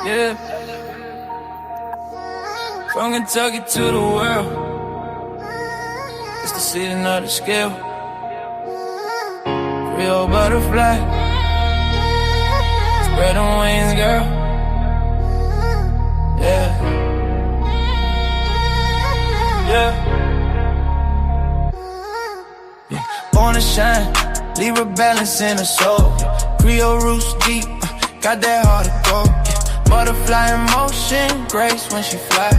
Yeah. From Kentucky to the world, it's the season of the scale. Creole butterfly, spread them wings, girl. Yeah. Yeah. Born to shine, leave a balance in her soul. Creole roots deep, got that heart of gold. Butterfly in motion, grace when she fly.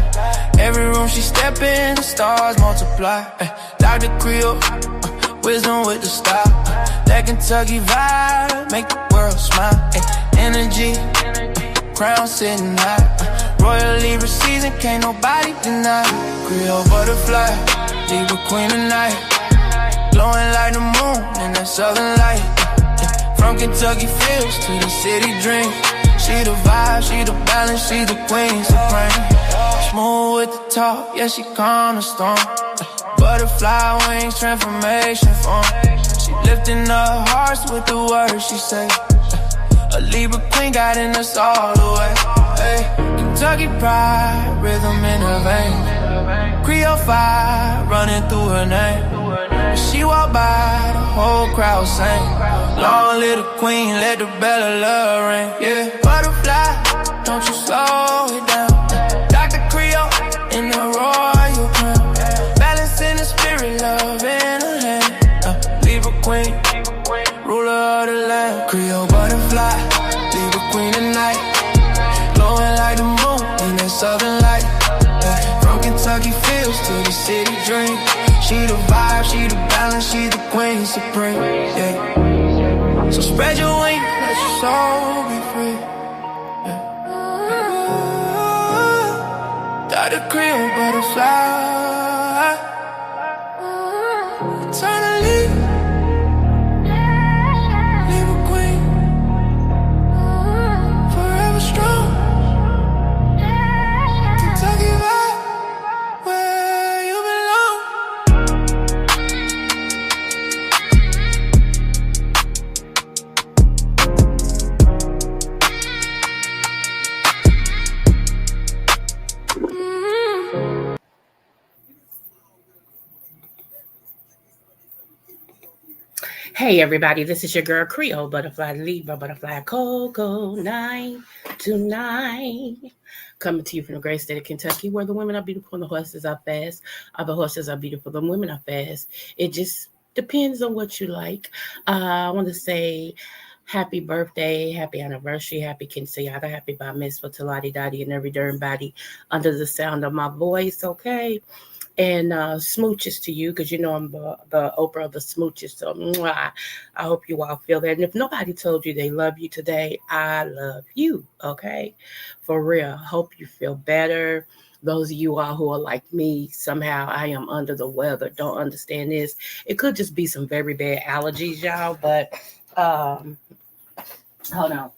Every room she step in, the stars multiply. Dr.Creole, wisdom with the style. That Kentucky vibe, make the world smile. Energy, crown sitting high. Royally season, can't nobody deny. Creole butterfly, Libra queen tonight. Glowing like the moon in that southern light. From Kentucky fields to the city dream. She the vibe, she the balance, she the queen supreme. Smooth with the talk, yeah, she calm the storm. Butterfly wings, transformation form. She lifting up hearts with the words she say. A Libra queen guiding us all the way. Hey, Kentucky pride, rhythm in her veins. Creole fire running through her name. When she walk by, the whole crowd sing. Long live the queen, let the bell of love ring. Yeah, butterfly, don't you slow it down. Dr.Creole in the royal crown. Balance in the spirit, love in her hand. Libra queen, ruler of the land. Creole butterfly, Libra queen tonight. Glowing like the moon in that southern light. From Kentucky fields to the city dream. She the vibe, she the balance, she the queen supreme. Yeah. So spread your wings, let your soul be free. Yeah. Dr.Creole butterfly. Eternally. Leave a queen. Forever strong. Kentucky vibe. Where you belong. Hey everybody, this is your girl Creole Butterfly Libra Butterfly Coco 929. Coming to you from the great state of Kentucky, where the women are beautiful and the horses are fast. The horses are beautiful, the women are fast. It just depends on what you like. I want to say happy birthday, happy anniversary, happy quinceañera, happy bar mitzvah to Lottie Dottie and every darn body under the sound of my voice, okay? And smooches to you, because you know I'm the Oprah of the smooches. So mwah, I hope you all feel that. And if nobody told you they love you today, I love you, okay? For real. Hope you feel better. Those of you all who are like me, somehow I am under the weather, don't understand this. It could just be some very bad allergies, y'all. But hold on.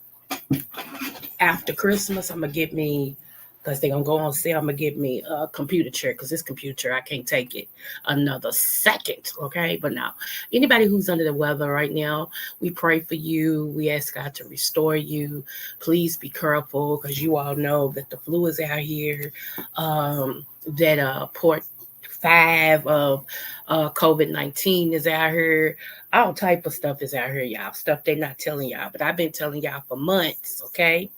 After Christmas, I'm going to get me, because they're going to go on sale, I'm going to get me a computer chair, because this computer chair, I can't take it another second, okay? But now, anybody who's under the weather right now, we pray for you. We ask God to restore you. Please be careful, because you all know that the flu is out here, that port 5 of COVID-19 is out here. All type of stuff is out here, y'all. Stuff they're not telling y'all, but I've been telling y'all for months, okay?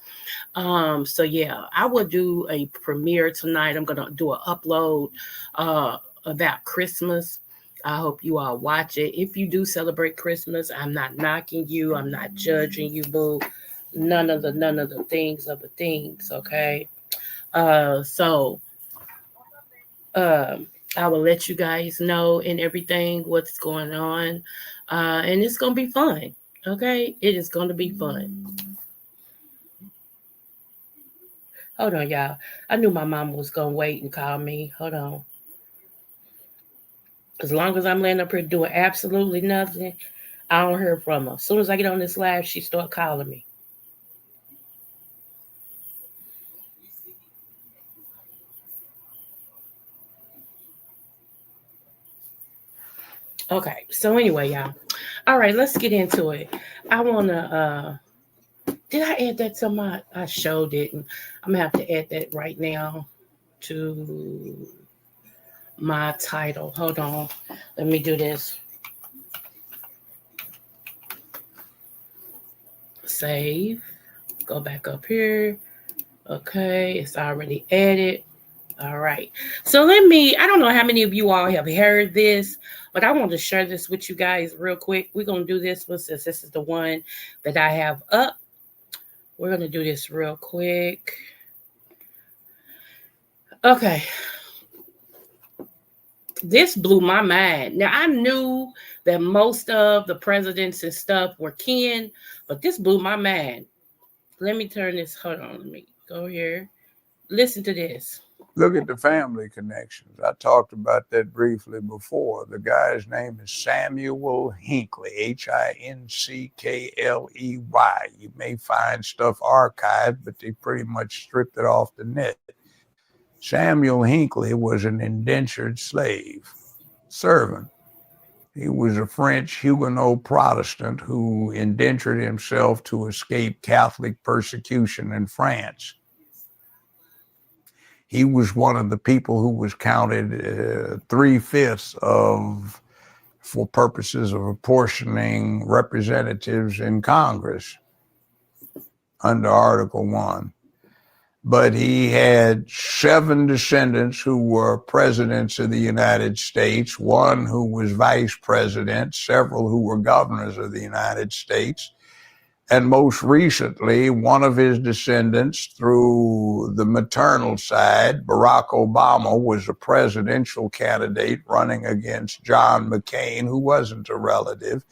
So yeah, I will do a premiere tonight. I'm gonna do an upload about Christmas. I hope you all watch it. If you do celebrate Christmas, I'm not knocking you, I'm not judging you, boo. None of the things, okay? So I will let you guys know and everything what's going on. And it's gonna be fun. Okay, it is gonna be fun. Hold on, y'all. I knew my mom was going to wait and call me. Hold on. As long as I'm laying up here doing absolutely nothing, I don't hear from her. As soon as I get on this live, she start calling me. Okay, so anyway, y'all. All right, let's get into it. I want to Did I add that to my? I sure didn't. I'm gonna have to add that right now to my title. Hold on. Let me do this. Save. Go back up here. Okay, it's already added. All right. So I don't know how many of you all have heard this, but I want to share this with you guys real quick. We're going to do this one since this is the one that I have up. We're going to do this real quick. Okay. This blew my mind. Now, I knew that most of the presidents and stuff were kin, but this blew my mind. Let me turn this. Hold on. Let me go here. Listen to this. Look at the family connections. I talked about that briefly before. The guy's name is Samuel Hinckley, Hinkley. You may find stuff archived, but they pretty much stripped it off the net. Samuel Hinckley was an indentured slave servant. He was a French Huguenot Protestant who indentured himself to escape Catholic persecution in France. He was one of the people who was counted 3/5 of, for purposes of apportioning representatives in Congress under Article 1. But he had 7 descendants who were presidents of the United States, 1 who was vice president, several who were governors of the United States, and most recently, one of his descendants through the maternal side, Barack Obama, was a presidential candidate running against John McCain, who wasn't a relative.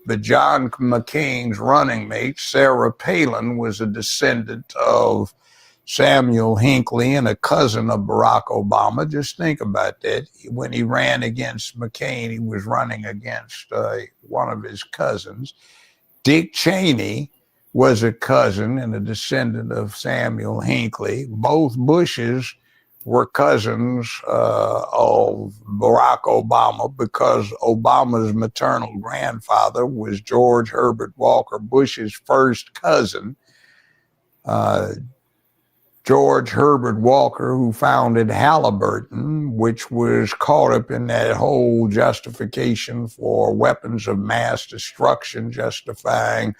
But John McCain's running mate, Sarah Palin, was a descendant of Samuel Hinckley and a cousin of Barack Obama. Just think about that. When he ran against McCain, he was running against one of his cousins. Dick Cheney was a cousin and a descendant of Samuel Hinckley. Both Bushes were cousins of Barack Obama because Obama's maternal grandfather was George Herbert Walker Bush's first cousin. George Herbert Walker, who founded Halliburton, which was caught up in that whole justification for weapons of mass destruction, justifying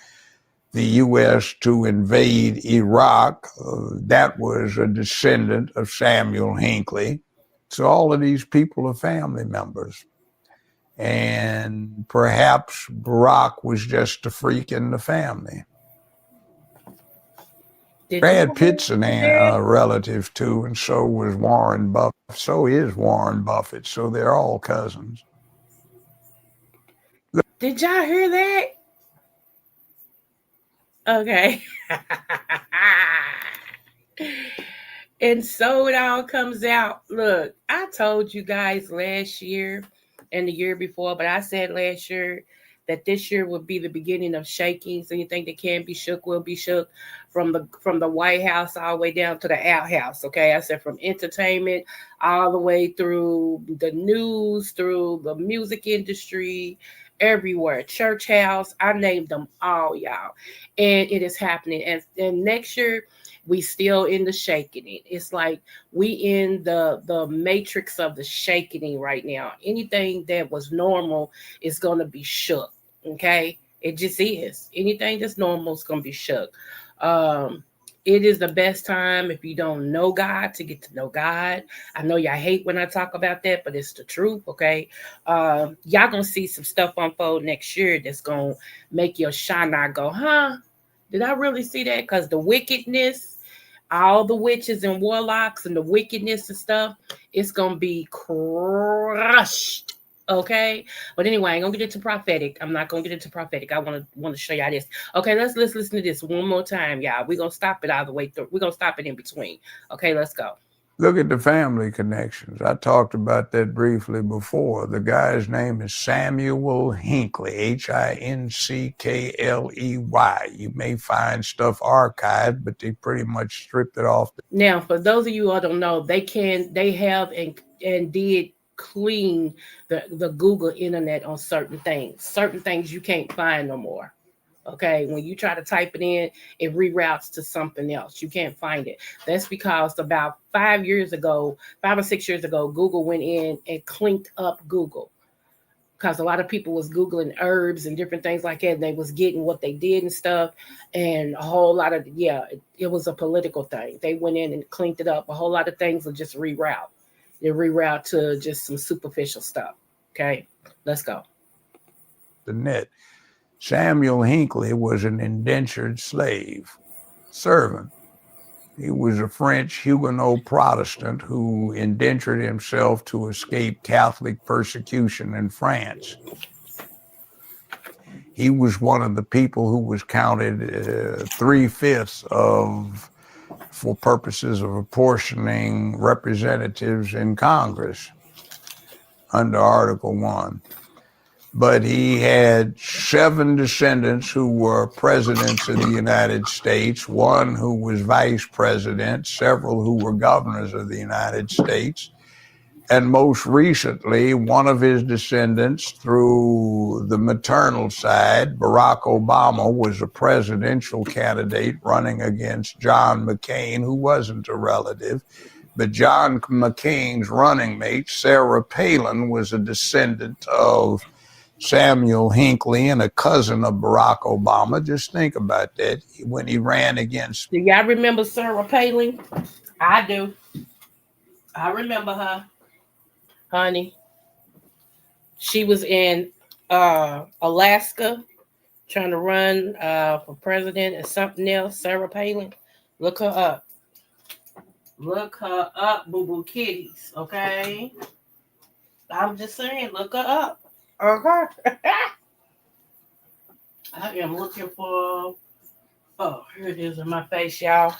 the U.S. to invade Iraq. That was a descendant of Samuel Hinckley. So all of these people are family members. And perhaps Barack was just a freak in the family. Brad Pitt's a relative too, and so was Warren Buffett. So is Warren Buffett. So they're all cousins. Did y'all hear that? Okay. And so it all comes out. Look, I told you guys last year and the year before, but I said last year that this year would be the beginning of shakings. Anything that can be shook will be shook, from the White House all the way down to the outhouse. Okay, I said from entertainment all the way through the news, through the music industry, everywhere, church house. I named them all, y'all, and it is happening. And next year we still in the shaking it. It's like we in the matrix of the shaking right now. Anything that was normal is gonna be shook. Okay, it just is. Anything that's normal is gonna be shook. It is the best time if you don't know God to get to know God. I know y'all hate when I talk about that, but it's the truth. Okay, y'all gonna see some stuff unfold next year that's gonna make your shana go, huh? Did I really see that? Because the wickedness, all the witches and warlocks and the wickedness and stuff, it's gonna be crushed. Okay, but anyway, I ain't gonna get into prophetic. I'm not gonna get into prophetic. I want to show y'all this. Okay, let's listen to this one more time, y'all. We're gonna stop it all the way through. We're gonna stop it in between. Okay, let's go. Look at the family connections. I talked about that briefly before. The guy's name is Samuel Hinckley, Hinkley. You may find stuff archived, but they pretty much stripped it off. Now, for those of you who don't know, they have and did clean the Google internet on certain things. Certain things you can't find no more. Okay, when you try to type it in, it reroutes to something else. You can't find it. That's because about 5 or 6 years ago, Google went in and cleaned up Google. Because a lot of people was Googling herbs and different things like that, and they was getting what they did and stuff. And a whole lot of, it was a political thing. They went in and cleaned it up. A whole lot of things will just reroute. They reroute to just some superficial stuff. Okay, let's go. The net. Samuel Hinckley was an indentured slave servant. He was a French Huguenot Protestant who indentured himself to escape Catholic persecution in France. He was one of the people who was counted 3/5 of, for purposes of apportioning representatives in Congress under Article 1. But he had 7 descendants who were presidents of the United States, 1 who was vice president, several who were governors of the United States, and most recently, one of his descendants through the maternal side, Barack Obama, was a presidential candidate running against John McCain, who wasn't a relative. But John McCain's running mate, Sarah Palin, was a descendant of Samuel Hinckley and a cousin of Barack Obama. Just think about that. When he ran against... Do y'all remember Sarah Palin? I do. I remember her, honey. She was in Alaska trying to run for president and something else. Sarah Palin. Look her up. Look her up, boo-boo kitties, okay? I'm just saying, look her up. Okay. I am looking for... Oh, here it is in my face, y'all.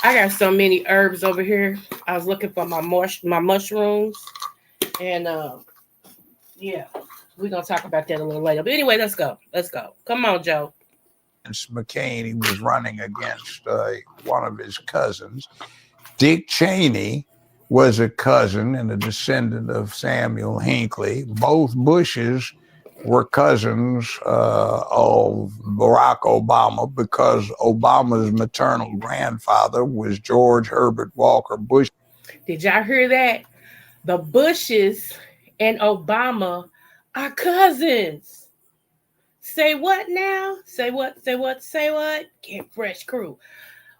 I got so many herbs over here. I was looking for my mushrooms. And, yeah, we're going to talk about that a little later. But anyway, let's go. Let's go. Come on, Joe. McCain, he was running against one of his cousins. Dick Cheney was a cousin and a descendant of Samuel Hinckley. Both Bushes were cousins of Barack Obama because Obama's maternal grandfather was George Herbert Walker Bush. Did y'all hear that? The Bushes and Obama are cousins. Say what now? Say what? Say what? Say what? Get Fresh Crew.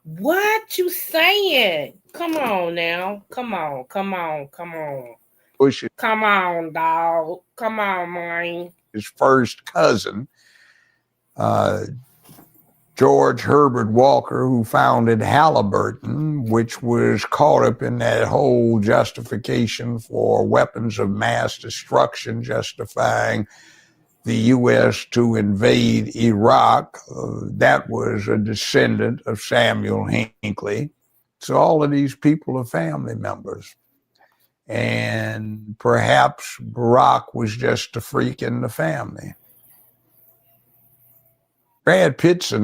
What you saying? Come on now. Come on. Come on. Come on. Bush. Come on, dog. Come on, man. His first cousin, George Herbert Walker, who founded Halliburton, which was caught up in that whole justification for weapons of mass destruction, justifying the U.S. to invade Iraq. That was a descendant of Samuel Hinckley. So all of these people are family members. And perhaps Barack was just a freak in the family. Brad Pitt's a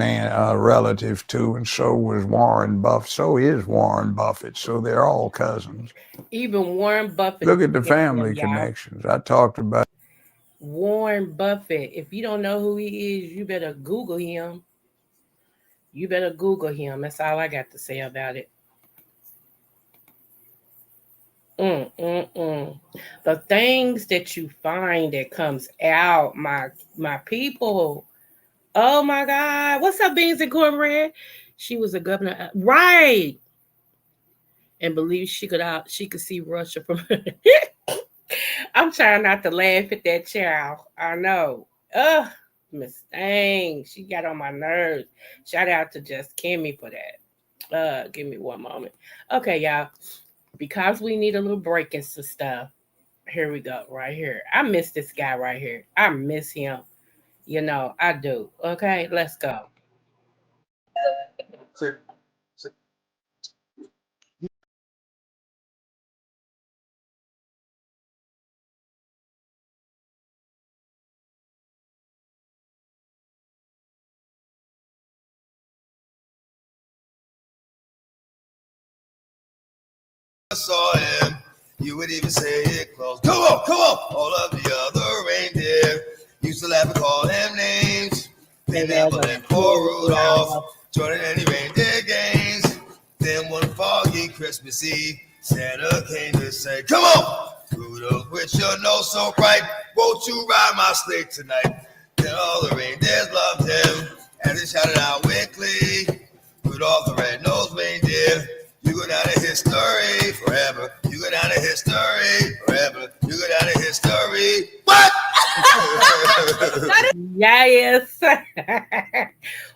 relative too, and so was Warren Buffett. So is Warren Buffett. So they're all cousins. Even Warren Buffett. Look at the family connections. I talked about Warren Buffett. If you don't know who he is, you better Google him. You better Google him. That's all I got to say about it. The things that you find that comes out, my people. Oh my God. What's up, Beans and Cornbread? She was a governor. Right. And believe she could see Russia from I'm trying not to laugh at that child. I know. Miss Thang. She got on my nerves. Shout out to Just Kimmy for that. Give me one moment. Okay, y'all. Because we need a little break and some stuff. Here we go, right here. I miss this guy right here. I miss him. You know, I do. Okay, let's go. Sir. I saw him, you would even say it close. Come on, all of the other reindeer used to laugh and call him names. Benevolent poor Rudolph, joining any reindeer games. Then one foggy Christmas Eve, Santa came to say, "Come on, Rudolph, with your nose so bright, won't you ride my sleigh tonight?" Then all the reindeers loved him, and they shouted out weekly, "Rudolph the red-nosed reindeer, you go down in history forever. You go down in history forever. You go down in history." What? Yes.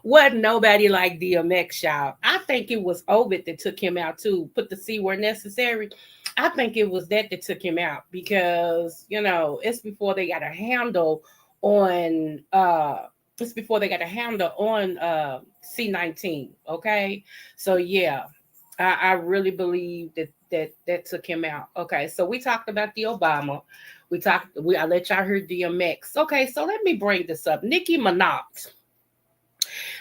Wasn't nobody like DMX, y'all. I think it was Ovid that took him out too. Put the C where necessary. I think it was that took him out because, it's before they got a handle on C19. Okay. So yeah, I really believe that took him out. Okay, so we talked about the Obama. I let y'all hear DMX. Okay, so let me bring this up. Nicki Minaj.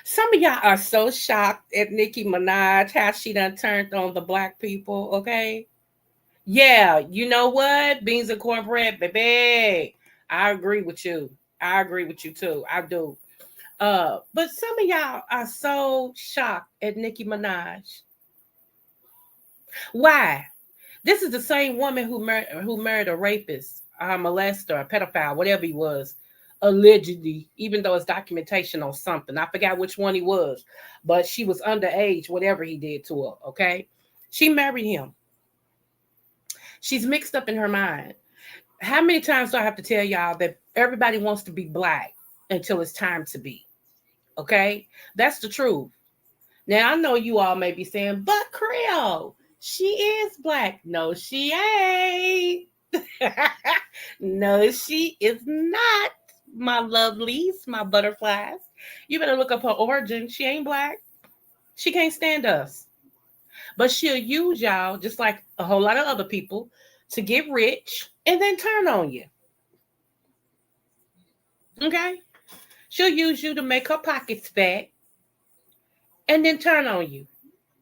Some of y'all are so shocked at Nicki Minaj, how she done turned on the black people, okay? Yeah, you know what? Beans and cornbread, baby. I agree with you. I agree with you too. I do. But some of y'all are so shocked at Nicki Minaj. Why? This is the same woman who married a rapist, a molester, a pedophile, whatever he was, allegedly, even though it's documentation on something. I forgot which one he was, but she was underage, whatever he did to her, okay? She married him. She's mixed up in her mind. How many times do I have to tell y'all that everybody wants to be black until it's time to be? Okay? That's the truth. Now, I know you all may be saying, but Creole, she is black. No, she ain't. No, she is not, my lovelies, my butterflies. You better look up her origin. She ain't black. She can't stand us. But she'll use y'all, just like a whole lot of other people, to get rich and then turn on you. Okay? She'll use you to make her pockets fat and then turn on you.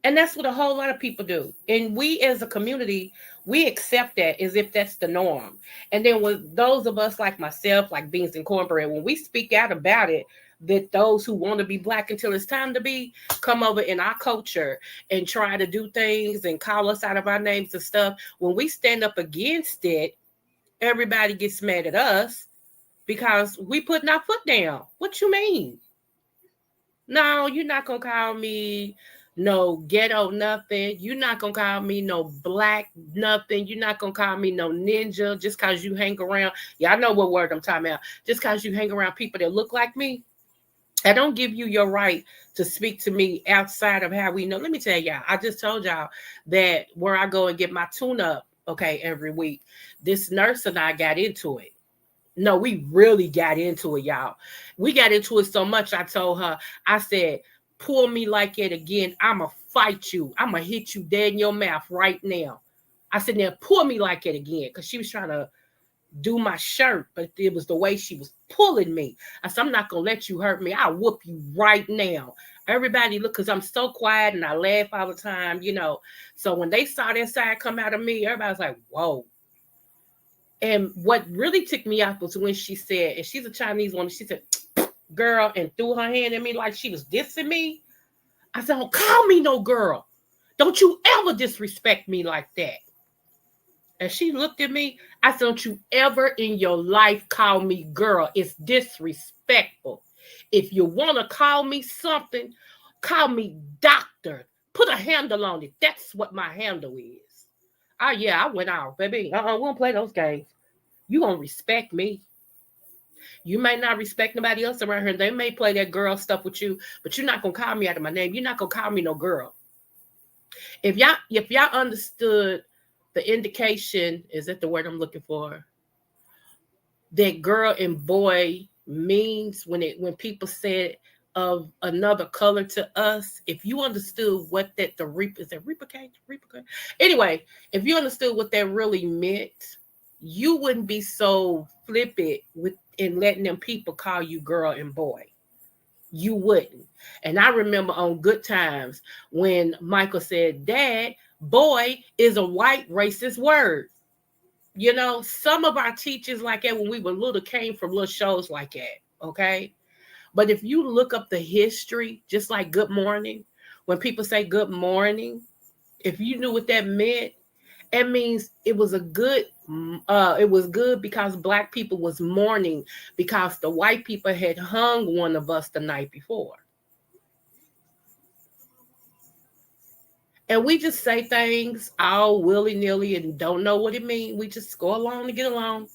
And that's what a whole lot of people do. And we as a community, we accept that as if that's the norm. And then with those of us like myself, like Beans and Cornbread, when we speak out about it, that those who want to be black until it's time to be, come over in our culture and try to do things and call us out of our names and stuff. When we stand up against it, everybody gets mad at us because we putting our foot down. What you mean? No, you're not going to call me no ghetto nothing. You're not going to call me no black nothing. You're not going to call me no ninja just because you hang around. Y'all know what word I'm talking about. Just because you hang around people that look like me. I don't give you your right to speak to me outside of how we know. Let me tell y'all, I just told y'all that where I go and get my tune up, okay, every week, this nurse and I got into it. No, we really got into it, y'all. We got into it so much, I told her, I said, pull me like it again. I'ma fight you. I'ma hit you dead in your mouth right now. I said, now pull me like it again. Because she was trying to do my shirt, but it was the way she was pulling me. I said, I'm not going to let you hurt me. I'll whoop you right now. Everybody look, because I'm so quiet and I laugh all the time, So when they saw that side come out of me, everybody was like, whoa. And what really took me off was when she said, and she's a Chinese woman, she said, girl, and threw her hand at me like she was dissing me. I said, don't call me no girl. Don't you ever disrespect me like that. And she looked at me. I said, don't you ever in your life call me girl. It's disrespectful. If you want to call me something, call me doctor. Put a handle on it. That's what my handle is. Oh, yeah, I went out, baby. We don't play those games. You gonna respect me. You may not respect nobody else around here. They may play that girl stuff with you, but you're not gonna call me out of my name. You're not gonna call me no girl. If y'all understood the indication, is that the word I'm looking for? That girl and boy means when people said of another color to us, if you understood what that is that Reaper? Anyway, if you understood what that really meant, you wouldn't be so flippant with in letting them people call you girl and boy. You wouldn't. And I remember on Good Times when Michael said, Dad, boy is a white racist word. Some of our teachers like that when we were little came from little shows like that. Okay. But if you look up the history, just like good morning, when people say good morning, if you knew what that meant, it means it was good because black people was mourning because the white people had hung one of us the night before. And we just say things all willy-nilly and don't know what it means. We just go along to get along.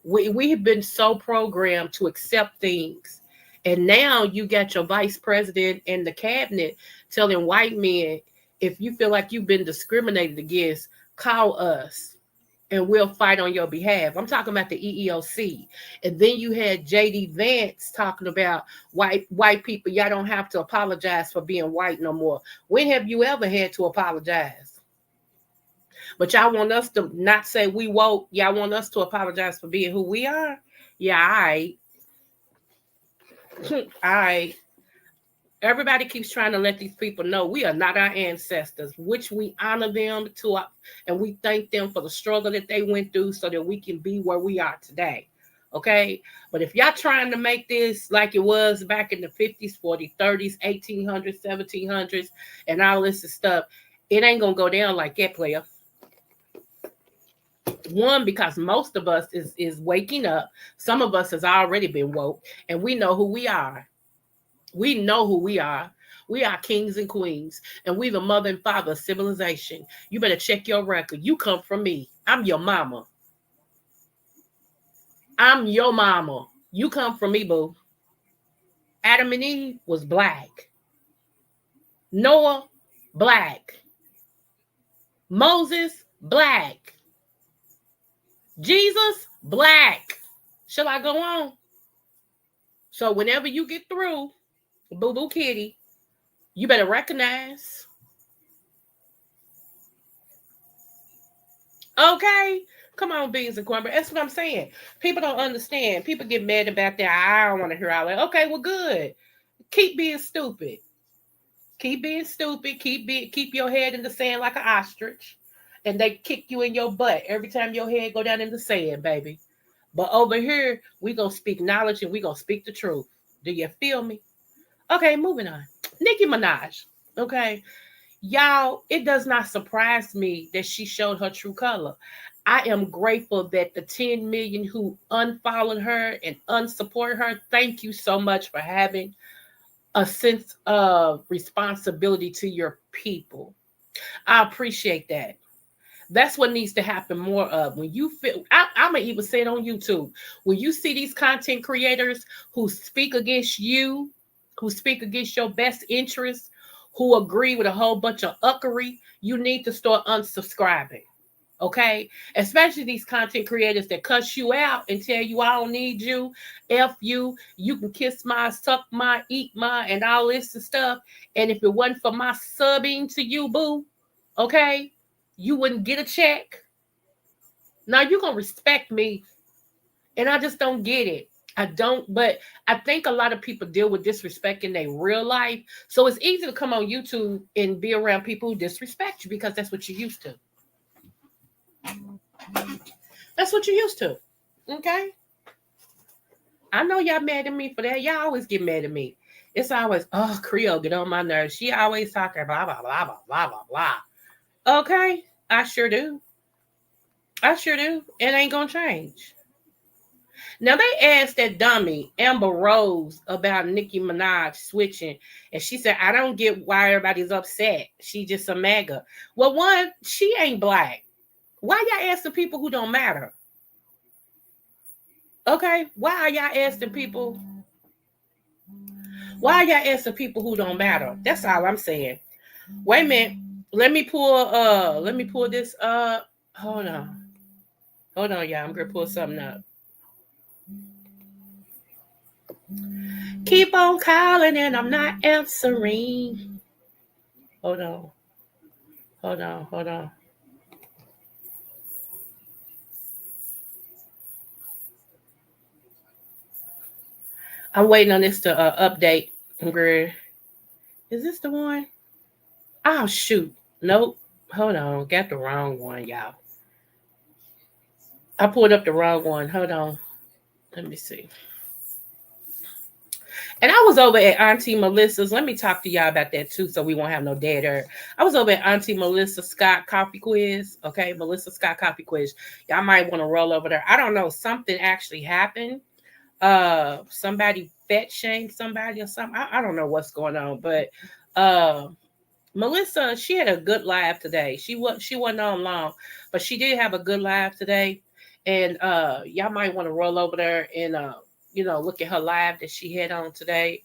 We have been so programmed to accept things. And now you got your vice president and the cabinet telling white men, if you feel like you've been discriminated against, call us and we'll fight on your behalf. I'm talking about the EEOC. And then you had JD Vance talking about white people, y'all don't have to apologize for being white no more. When have you ever had to apologize? But y'all want us to not say we woke. Y'all want us to apologize for being who we are? Yeah, all right. All right. Everybody keeps trying to let these people know we are not our ancestors, which we honor them and we thank them for the struggle that they went through so that we can be where we are today. Okay. But if y'all trying to make this like it was back in the 50s, 40s, 30s, 1800s, 1700s, and all this stuff, it ain't going to go down like that, player. One, because most of us is waking up. Some of us has already been woke, and we know who we are. We know who we are. We are kings and queens, and we the mother and father of civilization. You better check your record. You come from me. I'm your mama. I'm your mama. You come from me, boo. Adam and Eve was black. Noah, black. Moses, black. Jesus, black. Shall I go on? So whenever you get through, boo-boo kitty, you better recognize. Okay? Come on, beans and cornbread. That's what I'm saying. People don't understand. People get mad about that. I don't want to hear all that. Okay, well, good. Keep being stupid. Keep being stupid. Keep your head in the sand like an ostrich. And they kick you in your butt every time your head go down in the sand, baby. But over here, we going to speak knowledge and we going to speak the truth. Do you feel me? Okay, moving on. Nicki Minaj. Okay. Y'all, it does not surprise me that she showed her true color. I am grateful that the 10 million who unfollowed her and unsupported her, thank you so much for having a sense of responsibility to your people. I appreciate that. That's what needs to happen more of. When you feel, I'm gonna even say it on YouTube. When you see these content creators who speak against you, who speak against your best interests, who agree with a whole bunch of uckery, you need to start unsubscribing. Okay, especially these content creators that cuss you out and tell you I don't need you, F you, you can kiss my, suck my, eat my, and all this and stuff. And if it wasn't for my subbing to you, boo, okay, you wouldn't get a check. Now you're gonna respect me, and I just don't get it. I don't, but I think a lot of people deal with disrespect in their real life. So it's easy to come on YouTube and be around people who disrespect you because that's what you're used to. That's what you're used to. Okay? I know y'all mad at me for that. Y'all always get mad at me. It's always, oh, Creole, get on my nerves. She always talking blah, blah, blah, blah, blah, blah, blah. Okay? I sure do. I sure do. It ain't gonna change. Now they asked that dummy Amber Rose about Nicki Minaj switching, and she said, "I don't get why everybody's upset. She just a MAGA." Well, one, she ain't black. Why y'all asking people who don't matter? Okay, why are y'all asking people? Why are y'all asking people who don't matter? That's all I'm saying. Wait a minute. Let me pull this up. Hold on. Hold on, y'all. I'm gonna pull something up. Keep on calling and I'm not answering. Hold on. Hold on. Hold on. I'm waiting on this to update. Is this the one? Oh, shoot. Nope. Hold on. Got the wrong one, y'all. I pulled up the wrong one. Hold on. Let me see. And I was over at Auntie Melissa's. Let me talk to y'all about that too, so we won't have no dead air. I was over at Auntie Melissa Scott Coffee Quiz. Okay, Melissa Scott Coffee Quiz. Y'all might want to roll over there. I don't know. Something actually happened. Somebody fat shamed somebody or something. I don't know what's going on, but Melissa, she had a good live today. She wasn't on long, but she did have a good live today. And y'all might want to roll over there and look at her live that she had on today.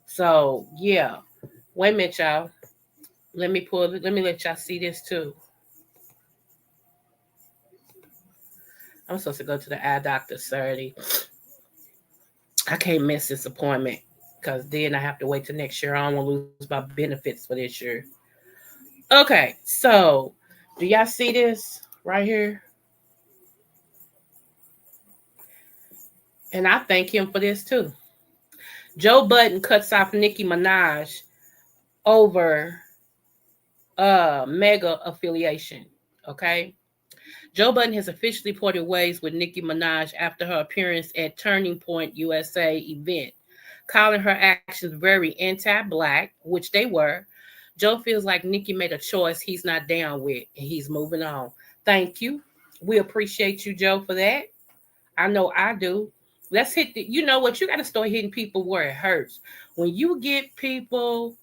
So yeah. Wait a minute, y'all. Let me let y'all see this too. I'm supposed to go to the eye doctor Saturday. I can't miss this appointment because then I have to wait till next year. I don't want to lose my benefits for this year. Okay, so do y'all see this right here? And I thank him for this too. Joe Budden cuts off Nicki Minaj over mega affiliation. Okay. Joe Budden has officially parted ways with Nicki Minaj after her appearance at Turning Point USA event, calling her actions very anti-black, which they were. Joe feels like Nicki made a choice he's not down with, and he's moving on. Thank you. We appreciate you, Joe, for that. I know I do. Let's hit the, you know what? You got to start hitting people where it hurts. When you get people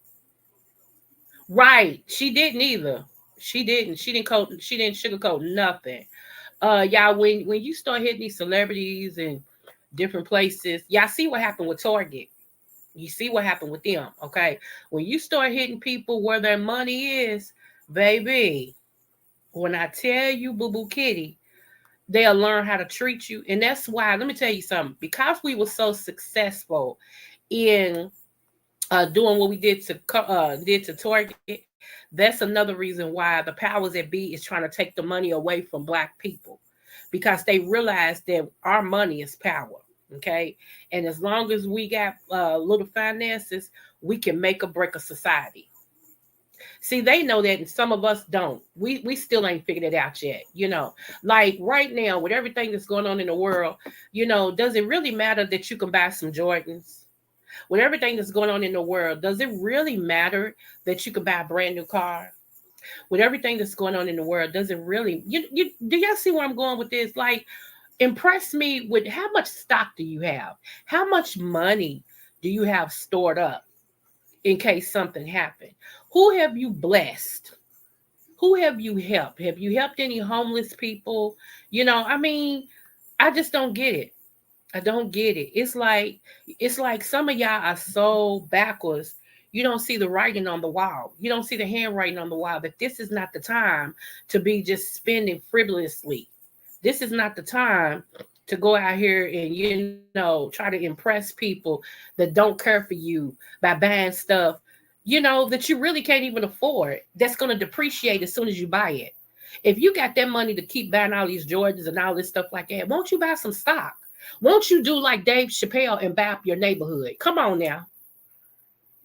right, she didn't either. She didn't. She didn't sugarcoat nothing. Y'all, when you start hitting these celebrities and different places, y'all see what happened with Target. You see what happened with them, okay? When you start hitting people where their money is, baby, when I tell you, boo boo kitty, they'll learn how to treat you. And that's why, let me tell you something, because we were so successful in doing what we did to Target, that's another reason why the powers that be is trying to take the money away from black people, because they realize that our money is power. Okay, and as long as we got little finances, we can make or break a society. See, they know that, and some of us don't. We still ain't figured it out yet. Like right now with everything that's going on in the world, does it really matter that you can buy some Jordans? With everything that's going on in the world, does it really matter that you can buy a brand new car? With everything that's going on in the world, does it really? Do y'all see where I'm going with this? Like, impress me with how much stock do you have? How much money do you have stored up in case something happened? Who have you blessed? Who have you helped? Have you helped any homeless people? I just don't get it. I don't get it. It's like some of y'all are so backwards. You don't see the writing on the wall. You don't see the handwriting on the wall that this is not the time to be just spending frivolously. This is not the time to go out here and try to impress people that don't care for you by buying stuff that you really can't even afford. That's going to depreciate as soon as you buy it. If you got that money to keep buying all these Jordans and all this stuff like that, won't you buy some stock? Won't you do like Dave Chappelle and buy up your neighborhood? Come on now.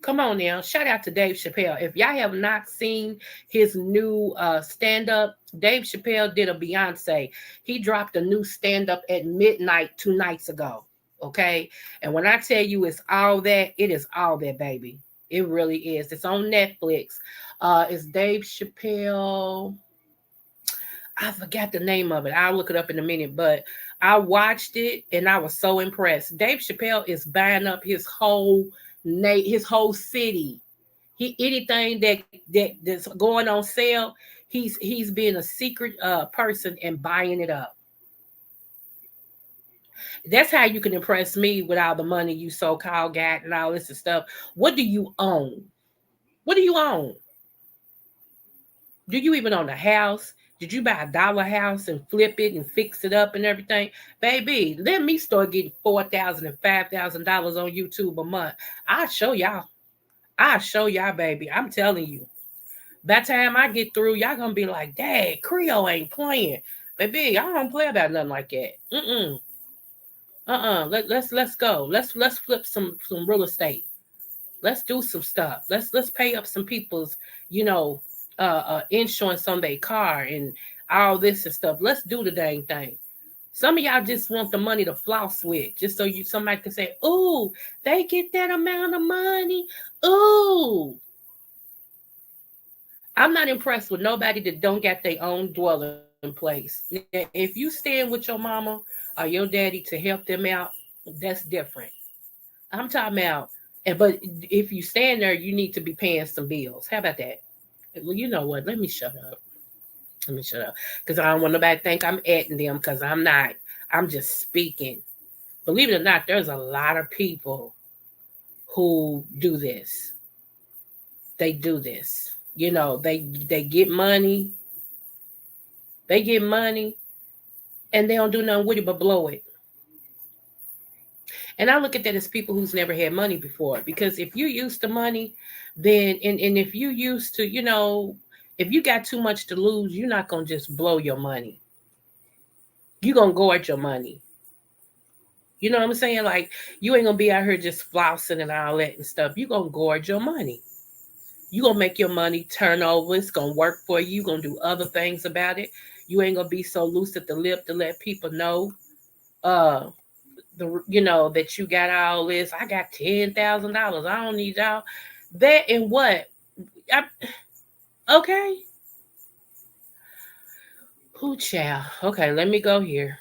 Come on now. Shout out to Dave Chappelle. If y'all have not seen his new stand-up, Dave Chappelle did a Beyonce. He dropped a new stand-up at midnight 2 nights ago. Okay? And when I tell you it's all that, it is all that, baby. It really is. It's on Netflix. It's Dave Chappelle. I forgot the name of it. I'll look it up in a minute, but I watched it and I was so impressed. Dave Chappelle is buying up his whole city. Anything that's going on sale, he's being a secret person and buying it up. That's how you can impress me with all the money you so-called got and all this stuff. What do you own? What do you own? Do you even own a house? Did you buy a dollar house and flip it and fix it up and everything? Baby, let me start getting $4,000 and $5,000 on YouTube a month. I'll show y'all, baby. I'm telling you. By the time I get through, y'all gonna be like, Dad, Creole ain't playing. Baby, I don't play about nothing like that. Let's go. Let's flip some real estate. Let's do some stuff. Let's pay up some people's, insurance on their car and all this and stuff. Let's do the dang thing. Some of y'all just want the money to floss with, just so somebody can say, "Ooh, they get that amount of money." Ooh, I'm not impressed with nobody that don't got their own dwelling place. Now, if you stand with your mama or your daddy to help them out, that's different. I'm talking about, but if you stand there, you need to be paying some bills. How about that? Well, you know what? Let me shut up. Let me shut up, because I don't want nobody to think I'm atting them, because I'm not. I'm just speaking. Believe it or not, there's a lot of people who do this. They do this. They get money. They get money, and they don't do nothing with it but blow it. And I look at that as people who's never had money before. Because if you're used to money, then and if you used to, if you got too much to lose, you're not gonna just blow your money. You're gonna guard your money. You know what I'm saying? Like, you ain't gonna be out here just flossing and all that and stuff. You're gonna guard your money. You're gonna make your money turn over. It's gonna work for you. You're gonna do other things about it. You ain't gonna be so loose at the lip to let people know uh that you got all this. I got $10,000. I don't need y'all. That and what? I, okay. Who child? Okay, let me go here.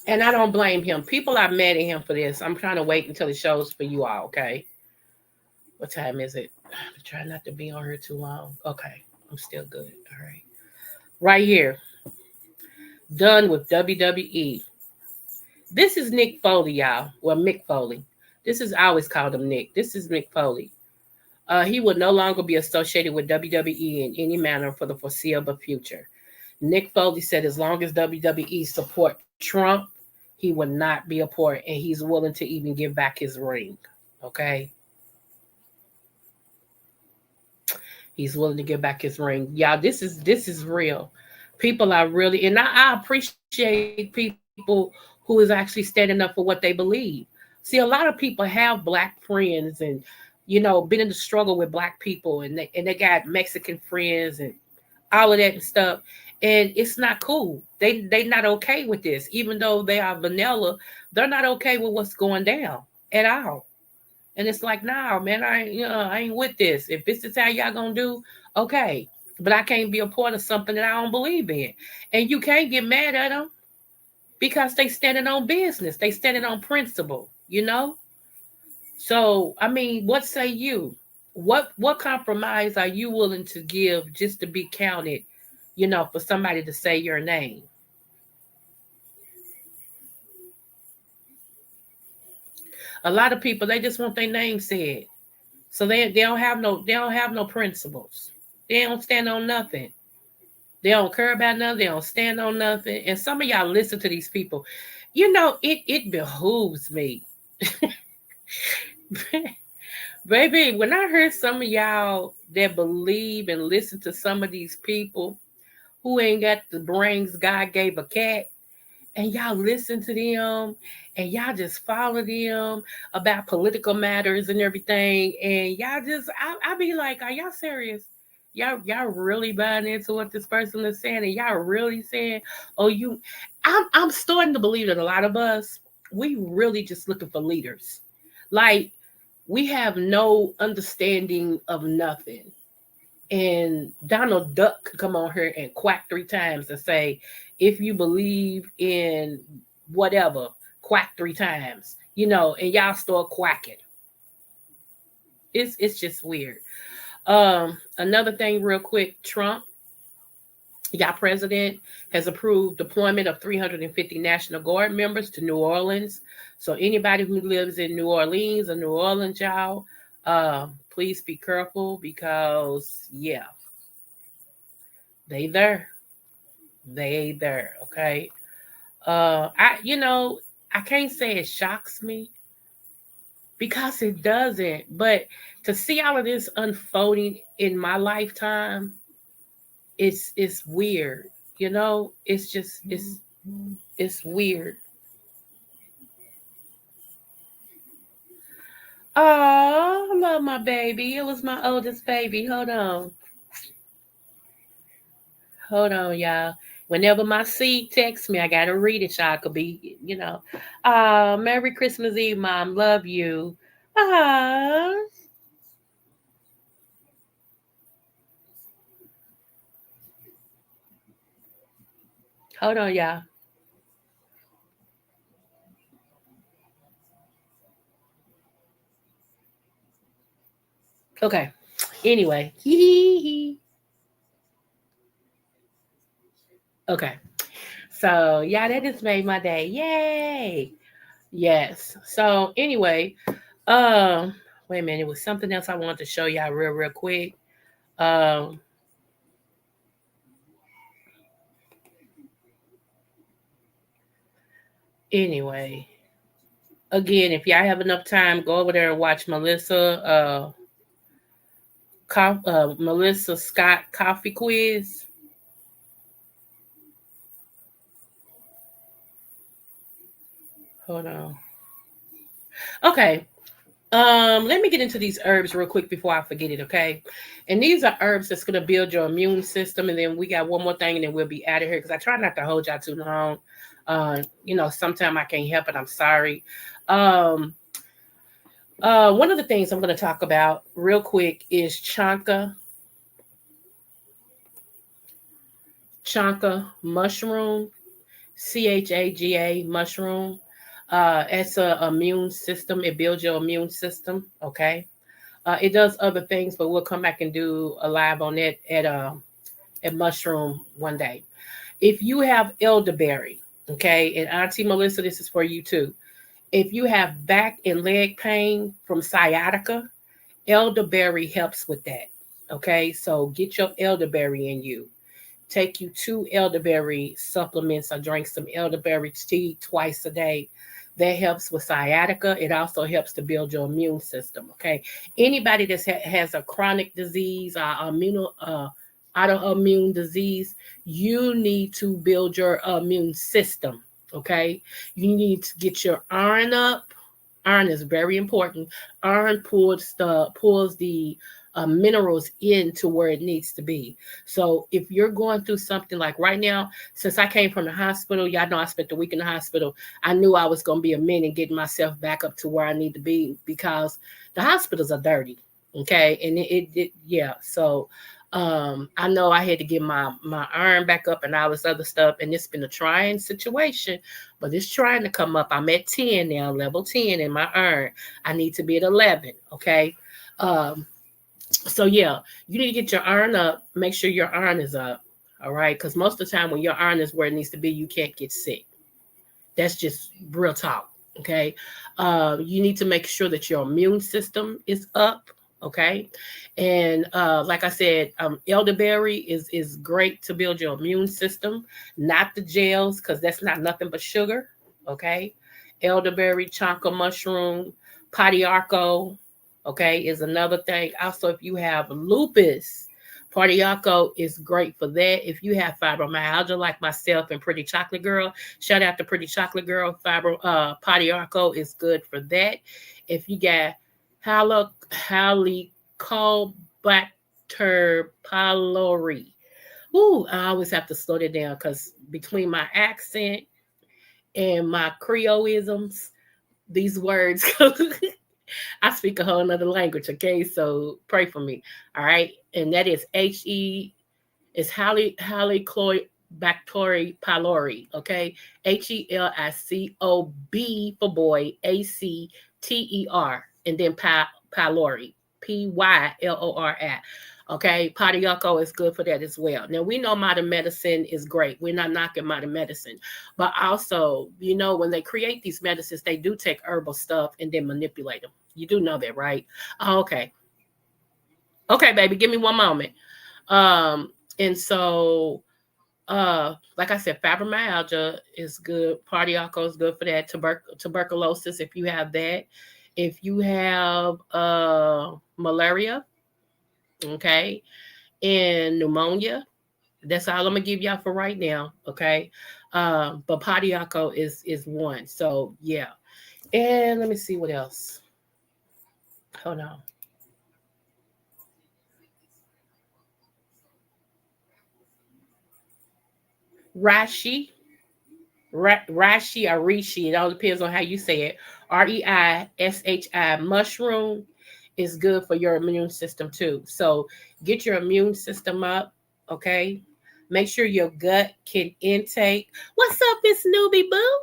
And I don't blame him. People are mad at him for this. I'm trying to wait until it shows for you all, okay? What time is it? I'm trying not to be on here too long. Okay, I'm still good. All right. Right here. Done with WWE. This is Nick Foley, y'all. Well, Mick Foley. I always called him Nick. This is Mick Foley. He will no longer be associated with WWE in any manner for the foreseeable future. Nick Foley said as long as WWE support Trump, he would not be a part, and he's willing to even give back his ring. Okay? He's willing to give back his ring. Y'all, this is real. People are really, and I appreciate people who is actually standing up for what they believe. See, a lot of people have black friends and been in the struggle with black people, and they got Mexican friends and all of that and stuff. And it's not cool. They not okay with this. Even though they are vanilla, they're not okay with what's going down at all. And it's like, nah, man, I ain't with this. If this is how y'all gonna do, okay. But I can't be a part of something that I don't believe in. And you can't get mad at them because they standing on business. They standing on principle. So, I mean, what say you? What compromise are you willing to give just to be counted, for somebody to say your name? A lot of people, they just want their name said. So they don't have no principles. They don't stand on nothing. They don't care about nothing. They don't stand on nothing. And some of y'all listen to these people. It behooves me. Baby, when I heard some of y'all that believe and listen to some of these people who ain't got the brains God gave a cat, and y'all listen to them, and y'all just follow them about political matters and everything, and y'all just, I be like, are y'all serious? Y'all really buying into what this person is saying, and y'all really saying, oh, I'm starting to believe that a lot of us, we really just looking for leaders. Like, we have no understanding of nothing. And Donald Duck could come on here and quack 3 times and say, if you believe in whatever, quack 3 times, and y'all start quacking. It's just weird. Another thing real quick, Trump, y'all president, has approved deployment of 350 National Guard members to New Orleans. So anybody who lives in New Orleans or New Orleans, y'all, please be careful because, yeah, they there. They there, okay? I can't say it shocks me because it doesn't. But to see all of this unfolding in my lifetime, it's weird. It's just it's weird. Oh, I love my baby. It was my oldest baby. Hold on. Hold on, y'all. Whenever my seed texts me, I gotta read it, y'all. Could be, Merry Christmas Eve, Mom. Love you. Ah, hold on, y'all. Okay. Anyway, okay. So yeah, that just made my day. Yay! Yes. So anyway, um, wait a minute. It was something else I wanted to show y'all real quick. Um, anyway, again, if y'all have enough time, go over there and watch Melissa Scott coffee quiz. Hold on. Okay. Let me get into these herbs real quick before I forget it, okay? And these are herbs that's gonna build your immune system, and then we got one more thing, and then we'll be out of here because I try not to hold y'all too long. Sometimes I can't help it. I'm sorry. Um, one of the things I'm gonna talk about real quick is chanka mushroom, CHAGA mushroom. It's a immune system. It builds your immune system. Okay. It does other things, but we'll come back and do a live on it at mushroom one day. If you have elderberry, okay, and Auntie Melissa, this is for you too. If you have back and leg pain from sciatica, elderberry helps with that. Okay, so get your elderberry in you. Take you 2 elderberry supplements or drink some elderberry tea twice a day. That helps with sciatica. It also helps to build your immune system. Okay. Anybody that has a chronic disease or autoimmune disease, you need to build your immune system. Okay. You need to get your iron up. Iron is very important. Iron pulls the minerals into where it needs to be. So if you're going through something like right now, since I came from the hospital, y'all know I spent the week in the hospital. I knew I was going to be a minute getting myself back up to where I need to be because the hospitals are dirty. Okay, and yeah. So I know I had to get my iron back up and all this other stuff, and it's been a trying situation, but it's trying to come up. I'm at 10 now, level 10 in my iron. I need to be at 11. Okay. Um, so yeah, you need to get your iron up. Make sure your iron is up. All right, because most of the time when your iron is where it needs to be, you can't get sick. That's just real talk. Okay. You need to make sure that your immune system is up. Okay. And like I said, elderberry is great to build your immune system, not the gels, because that's not nothing but sugar. Okay. Elderberry, chonka mushroom, padiarco, okay, is another thing. Also, if you have lupus, Pardiaco is great for that. If you have fibromyalgia like myself and Pretty Chocolate Girl, shout out to Pretty Chocolate Girl. Pardiaco is good for that. If you got Helicobacter pylori. Ooh, I always have to slow that down because between my accent and my Creolisms, these words I speak a whole nother language, okay? So pray for me. All right. And that is is Helicobacter pylori, okay? Helicob for boy, Acter, and then pylori, Pylori. Okay, Padiaco is good for that as well. Now we know modern medicine is great. We're not knocking modern medicine, but also, when they create these medicines, they do take herbal stuff and then manipulate them. You do know that, right? Oh, okay. Okay, baby, give me one moment. And so like I said, fibromyalgia is good. Cardiaco is good for that. Tuberculosis, if you have that. If you have malaria, okay, and pneumonia, that's all I'm gonna give y'all for right now, okay? But Padiaco is one. So yeah. And let me see what else. Hold on. Rashi, Rashi or Rishi. It all depends on how you say it. Reishi mushroom is good for your immune system too. So get your immune system up. Okay. Make sure your gut can intake. What's up, Miss Newbie Boo?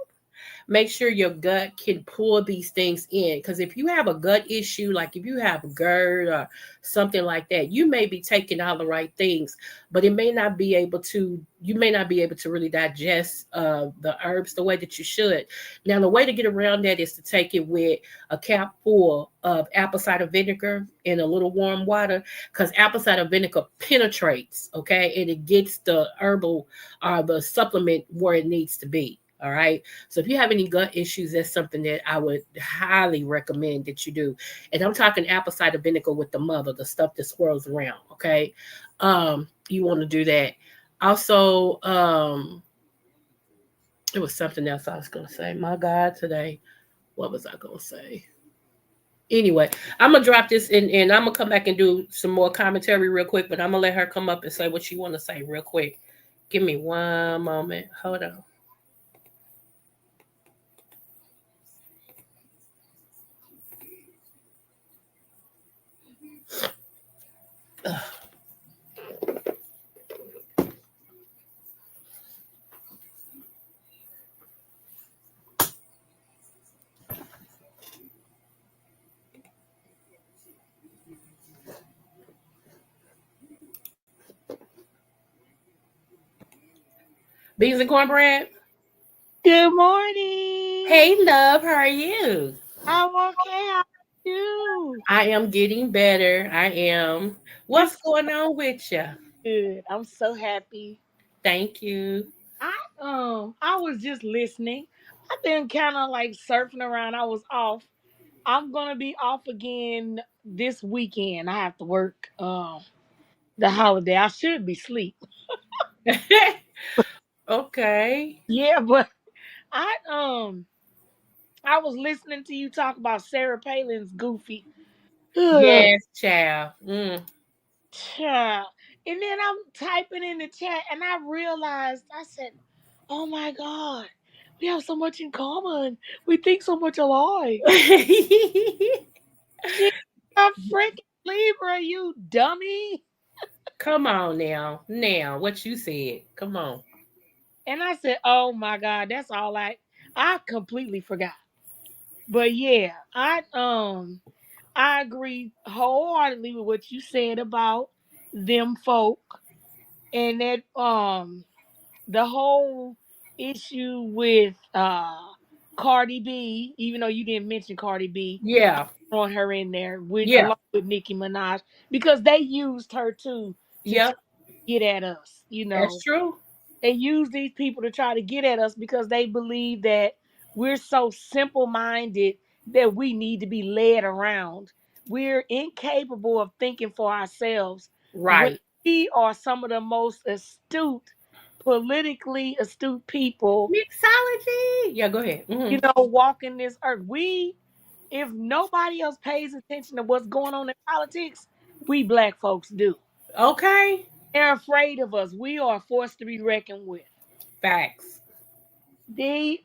Make sure your gut can pull these things in. Because if you have a gut issue, like if you have GERD or something like that, you may be taking all the right things, but it may not be able to. You may not be able to really digest the herbs the way that you should. Now, the way to get around that is to take it with a cap full of apple cider vinegar in a little warm water, because apple cider vinegar penetrates, okay, and it gets the herbal or the supplement where it needs to be. All right. So if you have any gut issues, that's something that I would highly recommend that you do. And I'm talking apple cider vinegar with the mother, the stuff that swirls around. Okay. You want to do that. Also, it was something else I was gonna say. My God, today, what was I gonna say? Anyway, I'm gonna drop this and I'm gonna come back and do some more commentary real quick, but I'm gonna let her come up and say what she wanna say real quick. Give me one moment. Hold on. Beans and cornbread. Good morning. Hey, love, how are you? I'm okay. How are you? I am getting better. I am. What's This going on with you? good. I'm so happy. Thank you. I was just listening. I've been kind of like surfing around. I was off. I'm gonna be off again this weekend. I have to work the holiday. I should be asleep. Okay. Yeah, but I I was listening to you talk about Sarah Palin's Goofy. Yes, child. Child. And then I'm typing in the chat and I realized, I said, oh my God, we have so much in common. We think so much alike. She's a freaking Libra, you dummy. Come on now. Now, what you said. Come on. And I said, oh my God, that's all I completely forgot. But yeah, I agree wholeheartedly with what you said about them folk and that the whole issue with Cardi B, even though you didn't mention Cardi B, I'm Yeah. throwing her in there with Yeah. along with Nicki Minaj because they used her too to try Yep. to get at us. That's true. They use these people to try to get at us because they believe that we're so simple minded that we need to be led around. We're incapable of thinking for ourselves when Right. we are some of the most astute, politically astute people, Mixology. Yeah, go ahead. walking this earth. If nobody else pays attention to what's going on in politics, we black folks do. Okay. They're afraid of us. We are a force to be reckoned with. Facts. The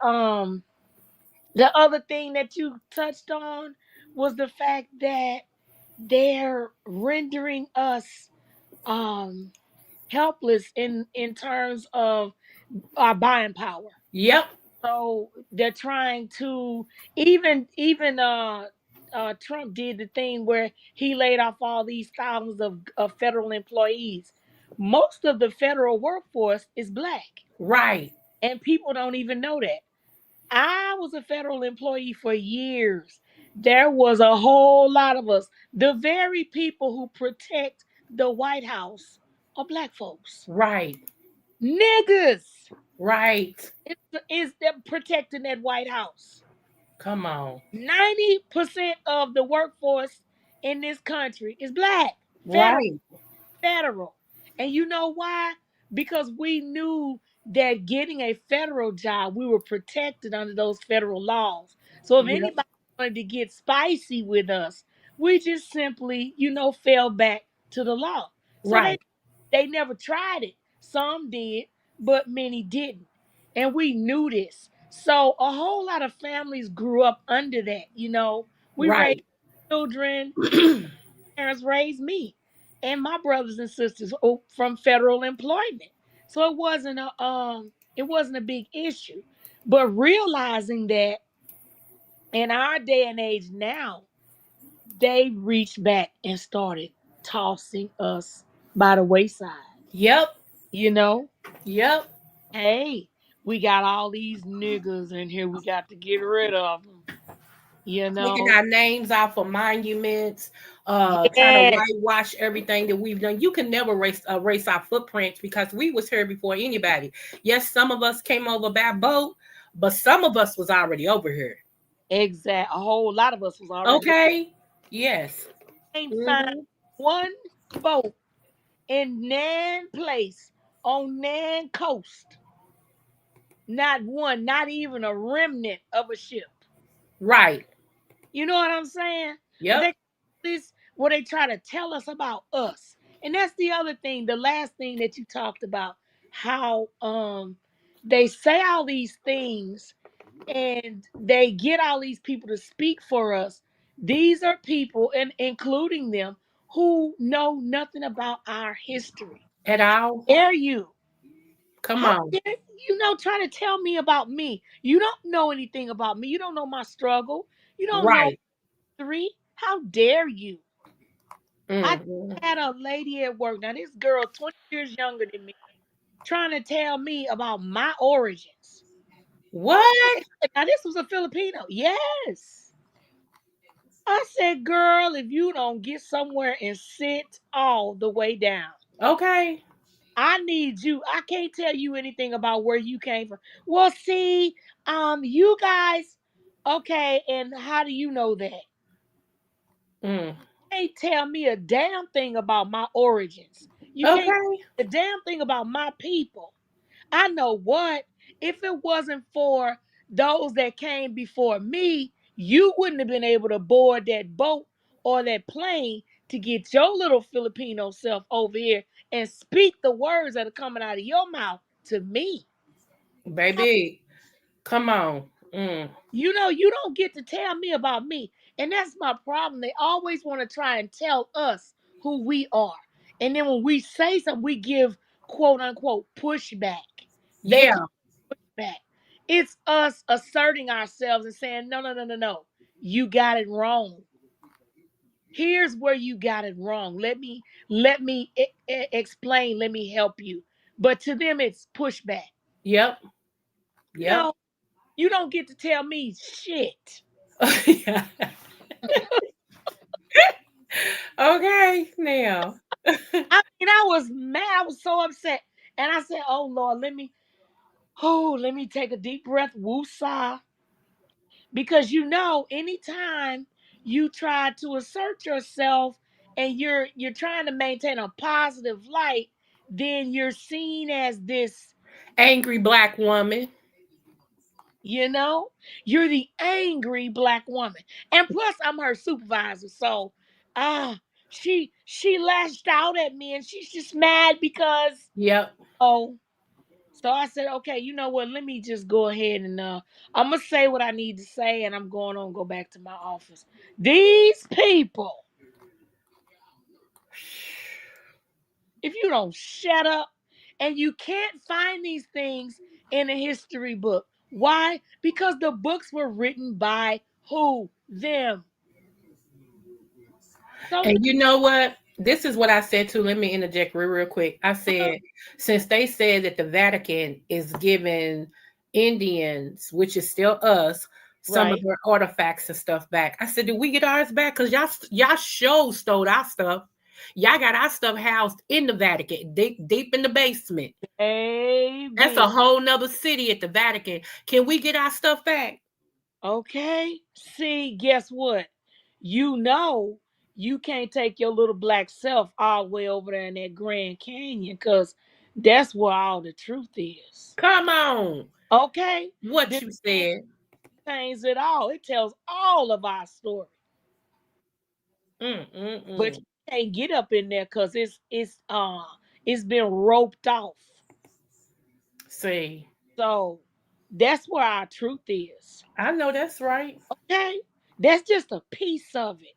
the other thing that you touched on was the fact that they're rendering us um helpless in terms of our buying power. Yep. So they're trying to even Trump did the thing where he laid off all these thousands of federal employees. Most of the federal workforce is black, Right. and people don't even know that. I was a federal employee for years. There was a whole lot of us. The very people who protect the White House are black folks. Right. Niggas Right. is them protecting that White House. Come on. 90% of the workforce in this country is black. Federal. Right. Federal. And you know why? Because we knew that getting a federal job, we were protected under those federal laws. So if Yep. anybody wanted to get spicy with us, We just simply, fell back to the law. So Right. they never tried it. Some did, but many didn't. And we knew this. So a whole lot of families grew up under that. We raised Right. children, parents raised me and my brothers and sisters from federal employment. So it wasn't a big issue. But realizing that in our day and age now, they reached back and started tossing us by the wayside. Yep. You know, Yep. hey, we got all these niggas in here. We got to get rid of them. You Taking know, our names off of monuments, trying to yes, whitewash everything that we've done. You can never erase our footprints because we was here before anybody. Yes, some of us came over by boat, but some of us was already over here. exact. A whole lot of us was already. Okay. Yes. Ain't find Hmm. one boat in Nan place on Nan coast. Not one, not even a remnant of a ship. Right. You know what I'm saying? But Yep. this what they try to tell us about us. And that's the other thing, the last thing that you talked about, how they say all these things and they get all these people to speak for us. These are people, and including them, who know nothing about our history. At all. Dare you? Come How on. dare try to tell me about me? You don't know anything about me. You don't know my struggle. You don't know Right. three. How dare you? I Mm. had a lady at work. Now this girl, 20 years younger than me, trying to tell me about my origins. I What? said, now this was a Filipino. Yes. I said, girl, if you don't get somewhere and sit all the way down, Okay. I need you. I can't tell you anything about where you came from. Well, see, you guys, okay, and how do you know that? Mm. You can't tell me a damn thing about my origins. You can't Okay. tell me a damn thing about my people. I know what, if it wasn't for those that came before me, you wouldn't have been able to board that boat or that plane to get your little Filipino self over here and speak the words that are coming out of your mouth to me. Baby. Come on. Mm. You don't get to tell me about me. And that's my problem. They always want to try and tell us who we are. And then when we say something, we give quote unquote pushback. They Yeah. call back. It's us asserting ourselves and saying, no, no, no, no, no. You got it wrong. Here's where you got it wrong. Let me explain. Let me help you. But to them, it's pushback. Yep. Yep. No, you don't get to tell me shit. Yeah. Okay. Now. I mean, I was mad. I was so upset. And I said, oh Lord, let me take a deep breath, woosah. Because anytime you try to assert yourself and you're trying to maintain a positive light, then you're seen as this, Angry black woman. you know, you're the angry black woman. And plus I'm her supervisor. So she lashed out at me and she's just mad because Yep. oh so I said, okay, you know what? Let me just go ahead and I'm gonna say what I need to say, and I'm going on go back to my office. These people, if you don't shut up, and you can't find these things in a history book. Why? Because the books were written by who? Them. So And you know what? This is what I said too. Let me interject real quick. I said, since they said that the Vatican is giving Indians, which is still us, some of right. their artifacts and stuff back. I said, did we get ours back? Because y'all show stole our stuff. Y'all got our stuff housed in the Vatican, deep in the basement. That's Amen. a whole nother city at the Vatican. Can we get our stuff back? Okay. See, guess what? You know you can't take your little black self all the way over there in that Grand Canyon because that's where all the truth is. Come on. Okay? What This you said. contains it all. It tells all of our story. but Mm-mm-mm. you can't get up in there because it's been roped off. See, So that's where our truth is. I know that's right. Okay, that's just a piece of it,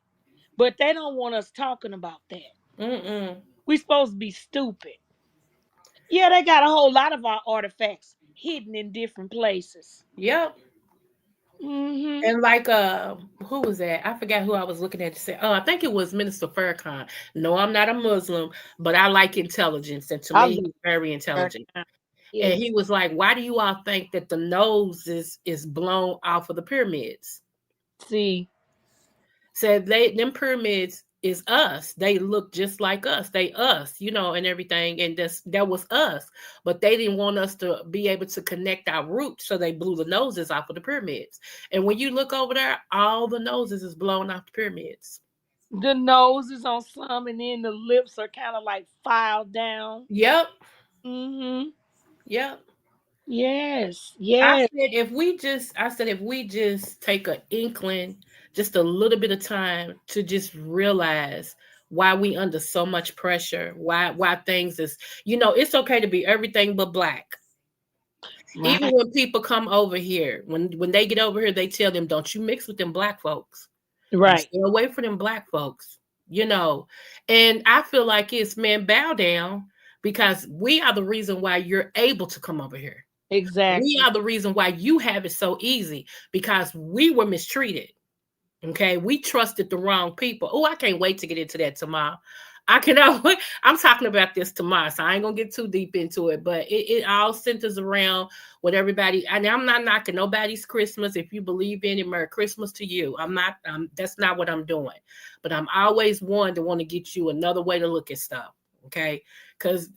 but they don't want us talking about that. Mm-mm. We supposed to be stupid. Yeah, they got a whole lot of our artifacts hidden in different places. Yep. Mm-hmm. And like who was that? I forgot who I was looking at to say. Oh, I think it was Minister Farrakhan. No, I'm not a Muslim, but I like intelligence, and to I me love he's very her. intelligent. And he Yes. was like, why do you all think that the nose is blown off of the pyramids? See, Said they them pyramids is us. They look just like us. They us, and everything. And that was us. But they didn't want us to be able to connect our roots, so they blew the noses off of the pyramids. And when you look over there, all the noses is blown off the pyramids. the nose is on some, and then the lips are kind of like filed down. Yep. Mm-hmm. Yep. Yes. I Yes. said if we just take an inkling, just a little bit of time to just realize why we under so much pressure, why things is, it's okay to be everything but black. Even Right. when people come over here, when they get over here, they tell them, don't you mix with them black folks. You Right. stay away from them black folks, you know. And I feel like it's, man, bow down, because we are the reason why you're able to come over here. We Exactly. are the reason why you have it so easy, because we were mistreated. Okay, we trusted the wrong people. Oh, I can't wait to get into that tomorrow. I cannot wait. I'm talking about this tomorrow, so I ain't gonna get too deep into it. But it all centers around what everybody. And I'm not knocking nobody's Christmas. If you believe in it, Merry Christmas to you. I'm not. That's not what I'm doing. But I'm always one to want to get you another way to look at stuff. Okay, because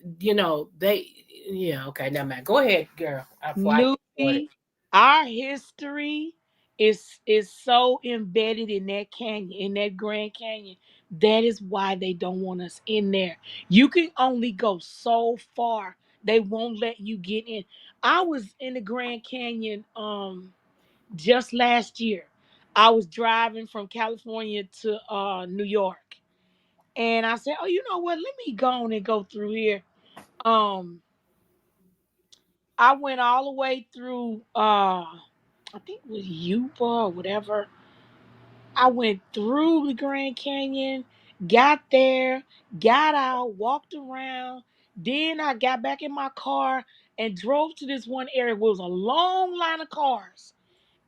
they. Yeah. Okay. Now, man, go ahead, girl. Before I get started. Nuvi, our history is so embedded in that canyon, in that Grand Canyon. That is why they don't want us in there. You can only go so far. They won't let you get in. I was in the Grand Canyon just last year. I was driving from California to New York. And I said, "Oh, you know what? Let me go on and go through here." Um I went all the way through I think it was Yuba or whatever. I went through the Grand Canyon, got there, got out, walked around. Then I got back in my car and drove to this one area where it was a long line of cars.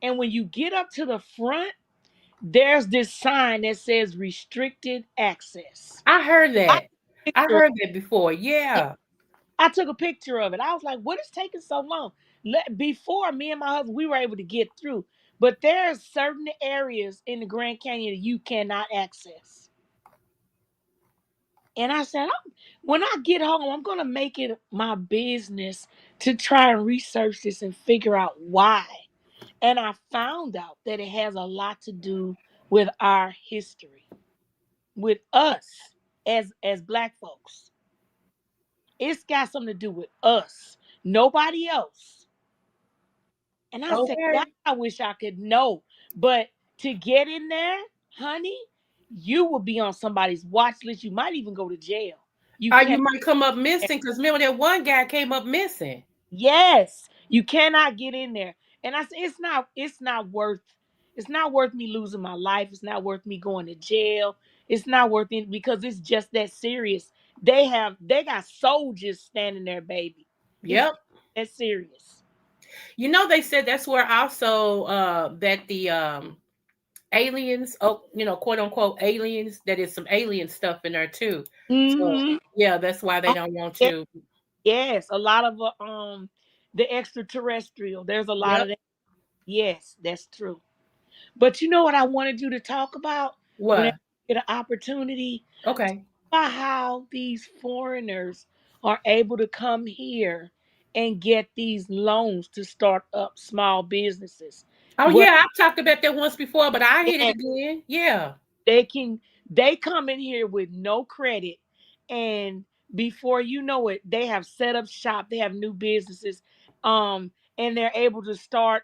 And when you get up to the front, there's this sign that says restricted access. I heard I, that. I heard that before. Yeah. I took a picture of it. I was like, what is taking so long? Before me and my husband, we were able to get through. But there's certain areas in the Grand Canyon that you cannot access. And I said, when I get home, I'm going to make it my business to try and research this and figure out why. And I found out that it has a lot to do with our history, with us as black folks. It's got something to do with us, nobody else. And I said, God, Okay. I wish I could know. But to get in there, honey, you will be on somebody's watch list. You might even go to jail. You Or you can't. might come up missing, because remember that one guy came up missing. Yes, you cannot get in there. And I said, it's not worth me losing my life. It's not worth me going to jail. It's not worth it because it's just that serious. They got soldiers standing there, baby. It's Yep. that serious. They said that's where also that the aliens, oh, quote unquote aliens, that is some alien stuff in there too. So Mm-hmm. yeah, that's why they Oh, don't want yeah. you. Yes, a lot of the extraterrestrial. There's a lot Yep. of that. Yes, that's true. But you know what I wanted you to talk about whenever What? you get an opportunity? Okay. About how these foreigners are able to come here and get these loans to start up small businesses. Oh What yeah, I've talked about that once before, but I hit it again. Yeah. they can they come in here with no credit, and before you know it they have set up shop, they have new businesses, and they're able to start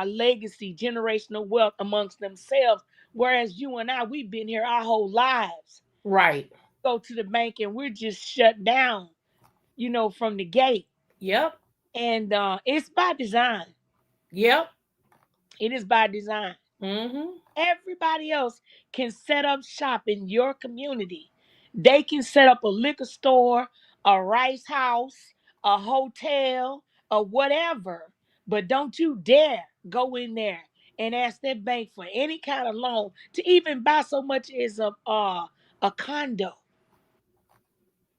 legacy generational wealth amongst themselves Whereas you and I, we've been here our whole lives. Right. Go to the bank and we're just shut down, from the gate. Yep. And it's by design. Yep. It is by design. Mm-hmm. Everybody else can set up shop in your community. They can set up a liquor store, a rice house, a hotel, or whatever. But don't you dare go in there and ask that bank for any kind of loan to even buy so much as a condo.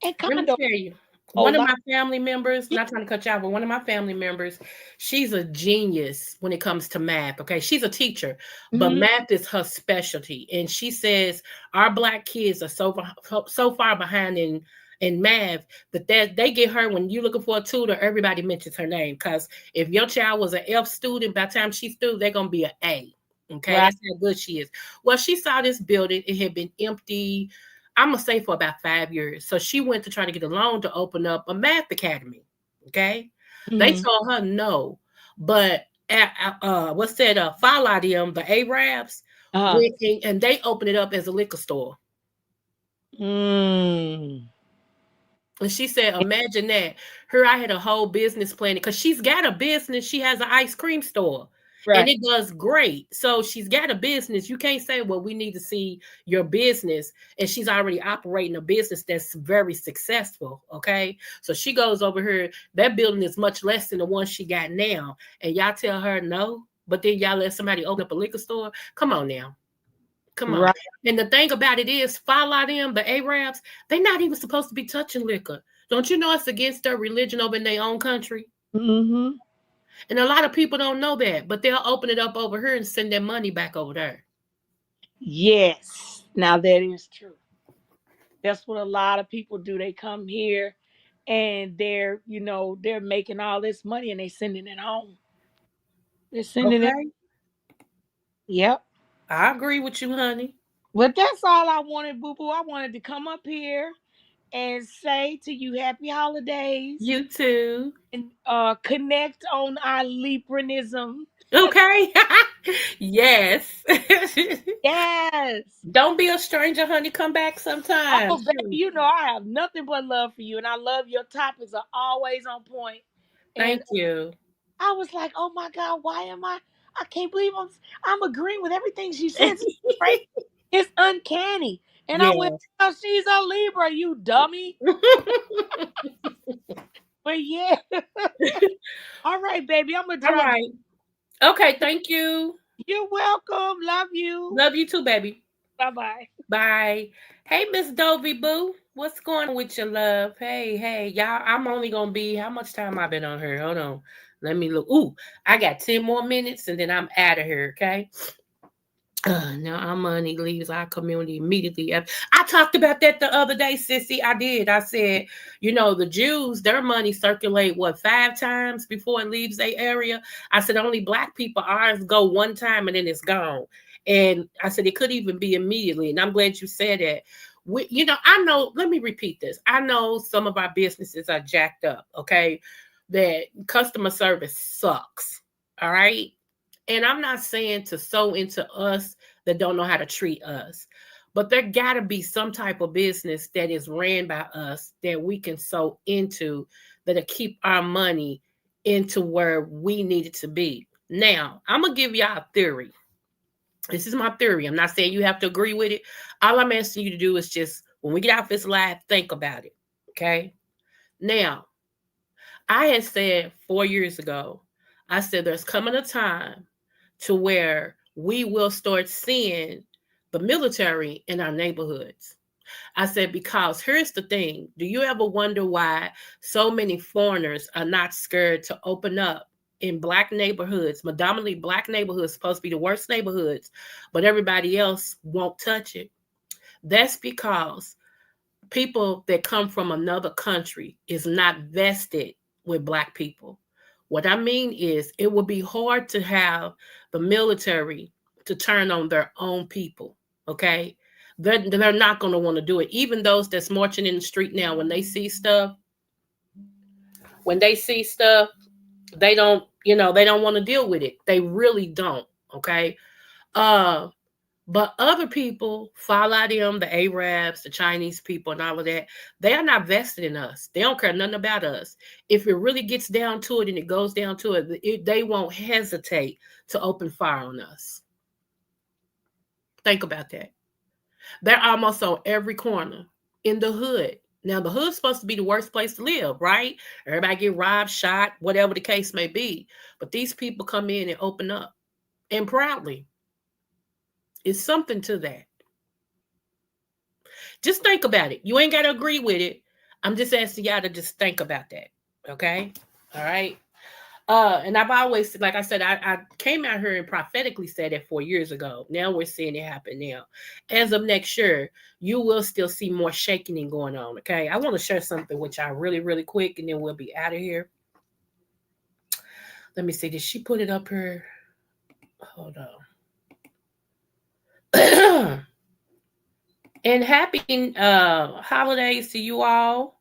And Let me condo, tell you, oh, one of lot. my family members, not trying to cut you out, but one of my family members, she's a genius when it comes to math. Okay. She's a teacher, but Mhm. math is her specialty. And she says our black kids are so far behind in math that they get her when you're looking for a tutor, everybody mentions her name. Because if your child was an F student, by the time she's through, they're going to be an A. Okay. Right. That's how good she is. Well, she saw this building. It had been empty, I'm gonna say, for about 5 years. So she went to try to get a loan to open up a math academy. Okay, they Mhm. told her no, but what's that? Follow them, the Arabs Uh-huh. went in, and they opened it up as a liquor store. Mm. And she said, imagine that. Her, I had a whole business plan because she's got a business. She has an ice cream store and Right. it does great. So she's got a business. You can't say, well, we need to see your business. And she's already operating a business that's very successful. Okay. So she goes over here. That building is much less than the one she got now. And y'all tell her no, but then y'all let somebody open up a liquor store. Come on now. Come on. Right. And the thing about it is, follow them, the Arabs, they're not even supposed to be touching liquor. Don't you know it's against their religion over in their own country? Mm-hmm. And a lot of people don't know that, but they'll open it up over here and send their money back over there. Yes. Now that is true. That's what a lot of people do. They come here and they're making all this money and they sending it home. They're sending it. Okay. Yep. I agree with you, honey. But that's all I wanted, boo boo. I wanted to come up here and say to you happy holidays You too. and connect on our Libranism. Okay. Yes. Yes. Don't be a stranger, honey. Come back sometime. Oh, baby, Shoot. I have nothing but love for you, and I love your topics are always on point. And Thank you. I was like, oh my God, why am I? I can't believe I'm agreeing with everything she says. It's crazy. It's uncanny. And I went, Yes. oh, she's a Libra, you dummy. But yeah, all right, baby, I'm gonna All drop. right. Okay. Thank you. You're welcome. Love you. Love you too, baby. Bye bye. Bye. Hey, Miss Dovey Boo. What's going on with your love? Hey, y'all. I'm only gonna be how much time I've been on here? Hold on. Let me look. Ooh, I got 10 more minutes and then I'm out of here. Okay. Now our money leaves our community immediately. I talked about that the other day, sissy. I did. I said, the Jews, their money circulate 5 times before it leaves their area. I said only black people, ours go one time and then it's gone. And I said it could even be immediately. And I'm glad you said that. I know. Let me repeat this. I know some of our businesses are jacked up. Okay, that customer service sucks. All right. And I'm not saying to sow into us that don't know how to treat us, but there got to be some type of business that is ran by us that we can sow into that'll keep our money into where we need it to be. Now, I'm going to give y'all a theory. This is my theory. I'm not saying you have to agree with it. All I'm asking you to do is just, when we get off this live, think about it. Okay. Now, I had said 4 years ago, I said there's coming a time to where we will start seeing the military in our neighborhoods. I said, because here's the thing. Do you ever wonder why so many foreigners are not scared to open up in black neighborhoods, predominantly black neighborhoods, supposed to be the worst neighborhoods, but everybody else won't touch it? That's because people that come from another country is not vested with black people. What I mean is it would be hard to have the military to turn on their own people. Okay. They're not going to want to do it. Even those that's marching in the street now, when they see stuff, they don't want to deal with it. They really don't. Okay. Uh, But other people, follow them, the Arabs, the Chinese people, and all of that, they are not vested in us. They don't care nothing about us. If it really gets down to it and it goes down to it, they won't hesitate to open fire on us. Think about that. They're almost on every corner in the hood. Now, the hood's supposed to be the worst place to live, right? Everybody get robbed, shot, whatever the case may be. But these people come in and open up, and proudly. It's something to that. Just think about it. You ain't got to agree with it. I'm just asking y'all to just think about that. Okay? All right? And I've always, like I said, I came out here and prophetically said it 4 years ago. Now we're seeing it happen now. As of next year, you will still see more shaking going on. Okay? I want to share something with y'all really, really quick, and then we'll be out of here. Let me see. Did she put it up here? Hold on. And happy holidays to you all.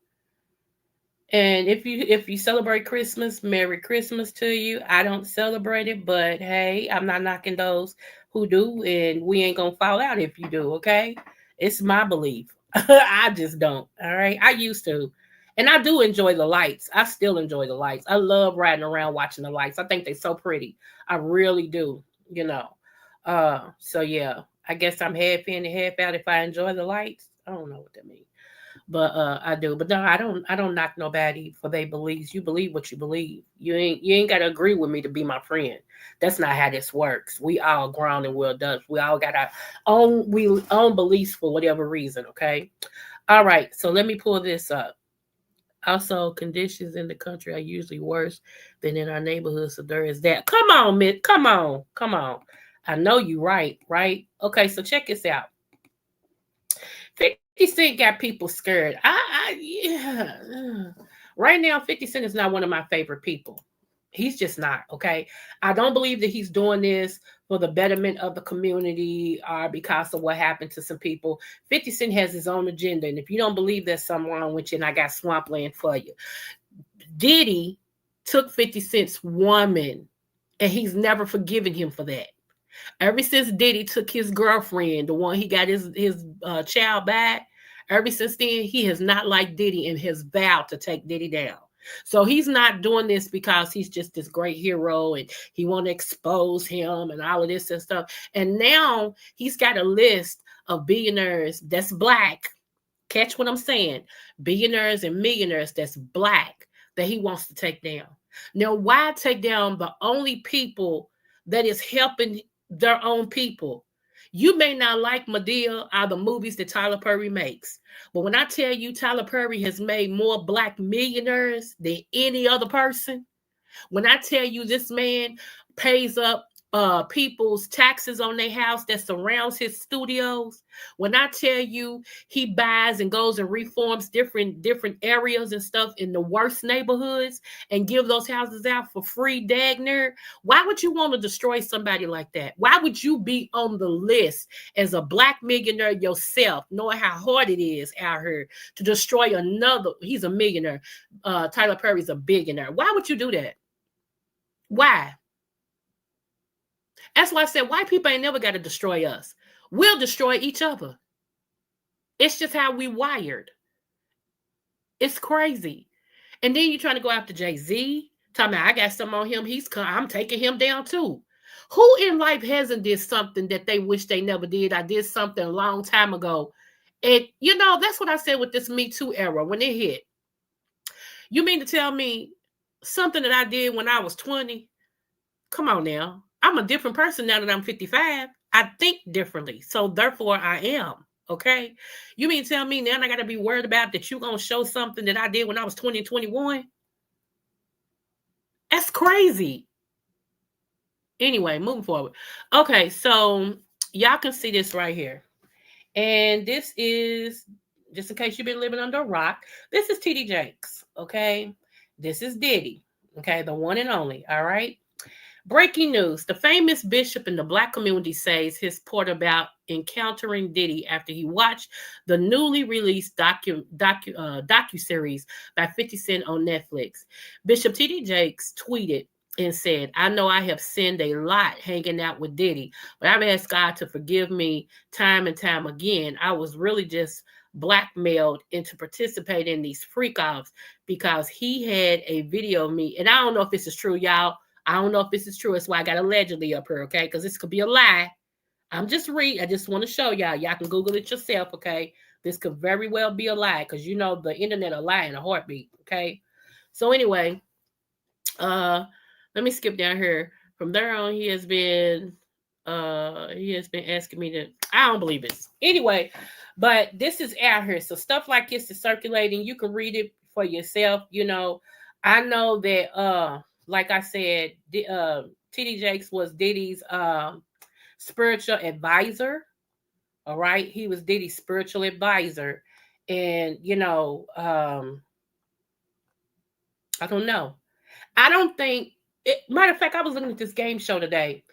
And if you celebrate Christmas, Merry Christmas to you. I don't celebrate it, but hey, I'm not knocking those who do, and we ain't gonna fall out if you do, okay? It's my belief. I just don't. All right. I used to. And I do enjoy the lights. I still enjoy the lights. I love riding around watching the lights. I think they're so pretty. I really do, you know. So yeah, I guess I'm half in and half out if I enjoy the lights. I don't know what that means. But I do. But no, I don't knock nobody for their beliefs. You believe what you believe. You ain't gotta agree with me to be my friend. That's not how this works. We all grown and well done. We all got our own beliefs for whatever reason, okay? All right, so let me pull this up. Also, conditions in the country are usually worse than in our neighborhood, so there is that. Come on, Mitt. Come on. I know you right? Okay, so check this out. 50 Cent got people scared. Yeah. Right now, 50 Cent is not one of my favorite people. He's just not, okay? I don't believe that he's doing this for the betterment of the community or because of what happened to some people. 50 Cent has his own agenda, and if you don't believe there's something wrong with you, and I got swampland for you. Diddy took 50 Cent's woman, and he's never forgiven him for that. Ever since Diddy took his girlfriend, the one he got his child back, ever since then, he has not liked Diddy and has vowed to take Diddy down. So he's not doing this because he's just this great hero and he want to expose him and all of this and stuff. And now he's got a list of billionaires that's black. Catch what I'm saying? Billionaires and millionaires that's black that he wants to take down. Now, why take down the only people that is helping their own people? You may not like Madea or the movies that Tyler Perry makes, but when I tell you Tyler Perry has made more black millionaires than any other person, when I tell you this man pays up people's taxes on their house that surrounds his studios, when I tell you he buys and goes and reforms different areas and stuff in the worst neighborhoods and give those houses out for free, dagner, why would you want to destroy somebody like that? Why would you be on the list as a black millionaire yourself, knowing how hard it is out here to destroy another? He's a millionaire. Tyler Perry's a billionaire. Why would you do that? Why? That's why I said white people ain't never got to destroy us. We'll destroy each other. It's just how we wired. It's crazy. And then you're trying to go after Jay-Z, talking about I got something on him. I'm taking him down too. Who in life hasn't did something that they wish they never did? I did something a long time ago. And you know, that's what I said with this Me Too era when it hit. You mean to tell me something that I did when I was 20? Come on now. I'm a different person now that I'm 55. I think differently. So therefore I am. Okay. You mean tell me now I got to be worried about that you're going to show something that I did when I was 20 and 21? That's crazy. Anyway, moving forward. Okay. So y'all can see this right here. And this is, just in case you've been living under a rock, this is TD Jakes. Okay. This is Diddy. Okay. The one and only. All right. Breaking news. The famous bishop in the black community says his report about encountering Diddy after he watched the newly released docuseries by 50 Cent on Netflix. Bishop T.D. Jakes tweeted, and said, I know I have sinned a lot hanging out with Diddy, but I've asked God to forgive me time and time again. I was really just blackmailed into participating in these freak offs because he had a video of me. And I don't know if this is true, y'all. I don't know if this is true. That's why I got allegedly up here, okay? Because this could be a lie. I just want to show y'all. Y'all can Google it yourself, okay? This could very well be a lie because you know the internet a lie in a heartbeat, okay? So anyway, let me skip down here. From there on, he has been asking me to, I don't believe this. Anyway, but this is out here. So stuff like this is circulating. You can read it for yourself. You know, I know that like I said, TD Jakes was Diddy's spiritual advisor. All right. He was Diddy's spiritual advisor. And, you know, I don't know. I don't think matter of fact, I was looking at this game show today,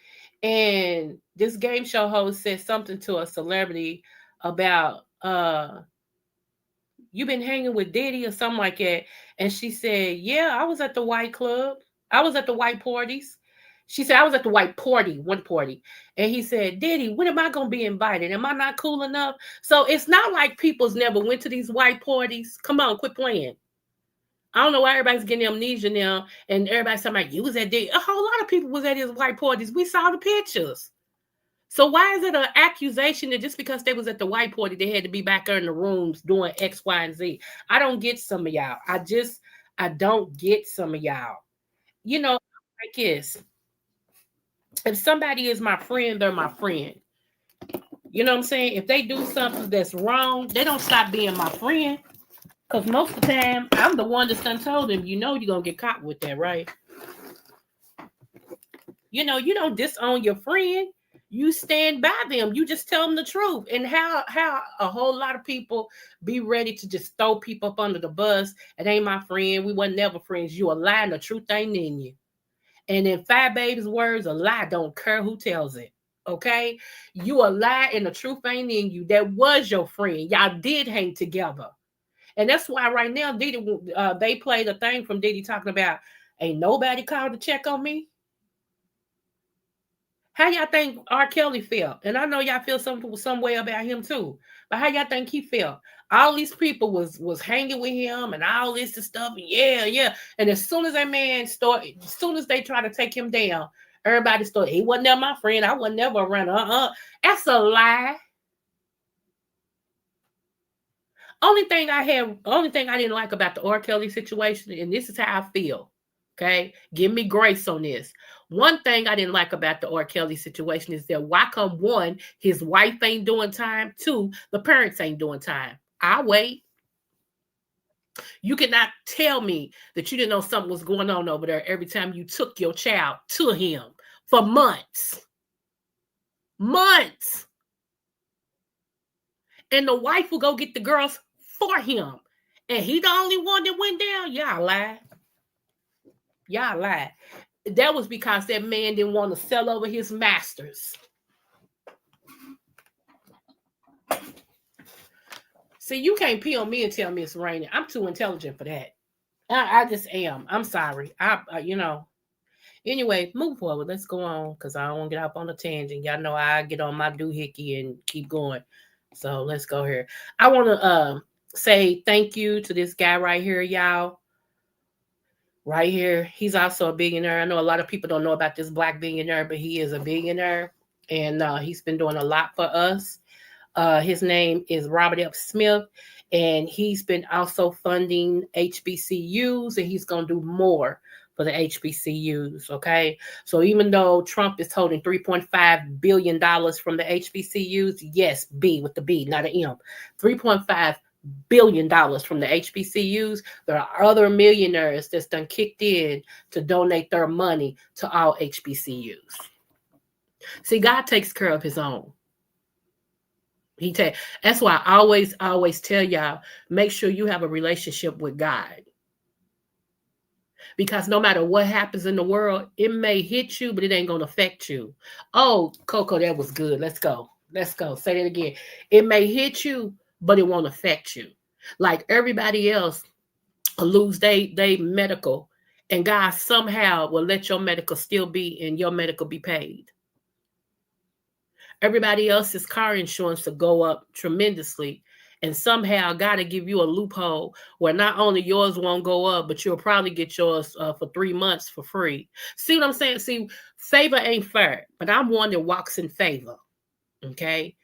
and this game show host said something to a celebrity about you been hanging with Diddy or something like that. And she said, yeah, I was at the white club. I was at the white parties. She said, I was at the white party, one party. And he said, Diddy, when am I going to be invited? Am I not cool enough? So it's not like people's never went to these white parties. Come on, quit playing. I don't know why everybody's getting amnesia now, and everybody's talking about you was at Diddy. A whole lot of people was at his white parties. We saw the pictures. So why is it an accusation that just because they was at the white party, they had to be back there in the rooms doing X, Y, and Z? I don't get some of y'all. I don't get some of y'all. You know, like this. If somebody is my friend, they're my friend. You know what I'm saying? If they do something that's wrong, they don't stop being my friend. Because most of the time, I'm the one that's done told them, you know you're going to get caught with that, right? You know, you don't disown your friend. You stand by them. You just tell them the truth. And how a whole lot of people be ready to just throw people up under the bus. It ain't my friend. We wasn't never friends. You a lie and the truth ain't in you. And in Fat Baby's words, a lie don't care who tells it. Okay? You a lie and the truth ain't in you. That was your friend. Y'all did hang together. And that's why right now, Diddy, they played a thing from Diddy talking about, ain't nobody called to check on me. How y'all think R. Kelly felt? And I know y'all feel some way about him too. But how y'all think he felt? All these people was hanging with him and all this stuff. And yeah. And as soon as that man started, as soon as they try to take him down, everybody started, he wasn't never my friend. I wasn't never around. That's a lie. Only thing I didn't like about the R. Kelly situation, and this is how I feel. Okay, give me grace on this. One thing I didn't like about the R. Kelly situation is that why come one, his wife ain't doing time, two, the parents ain't doing time. I wait. You cannot tell me that you didn't know something was going on over there every time you took your child to him for months. Months. And the wife will go get the girls for him. And he the only one that went down? Y'all lie. Y'all lie. That was because that man didn't want to sell over his masters. See, you can't pee on me and tell me it's raining. I'm too intelligent for that. I just am. I'm sorry. Anyway, move forward. Let's go on because I don't want to get up on a tangent. Y'all know I get on my doohickey and keep going. So let's go here. I want to say thank you to this guy right here, y'all. Right here. He's also a billionaire. I know a lot of people don't know about this black billionaire, but he is a billionaire. And he's been doing a lot for us. His name is Robert F. Smith. And he's been also funding HBCUs. And he's going to do more for the HBCUs, okay? So even though Trump is holding $3.5 billion from the HBCUs, yes, B with the B, not an M, $3.5 billion from the HBCUs, there are other millionaires that's done kicked in to donate their money to all HBCUs. See, God takes care of his own. That's why I always tell y'all, make sure you have a relationship with God. Because no matter what happens in the world, it may hit you, but it ain't going to affect you. Oh, Coco, that was good. Let's go. Say that again. It may hit you, but it won't affect you. Like everybody else lose they medical And God somehow will let your medical still be and your medical be paid. Everybody else's car insurance will go up tremendously. And somehow God will give you a loophole where not only yours won't go up, but you'll probably get yours for 3 months for free. See what I'm saying? See, favor ain't fair, but I'm one that walks in favor. Okay?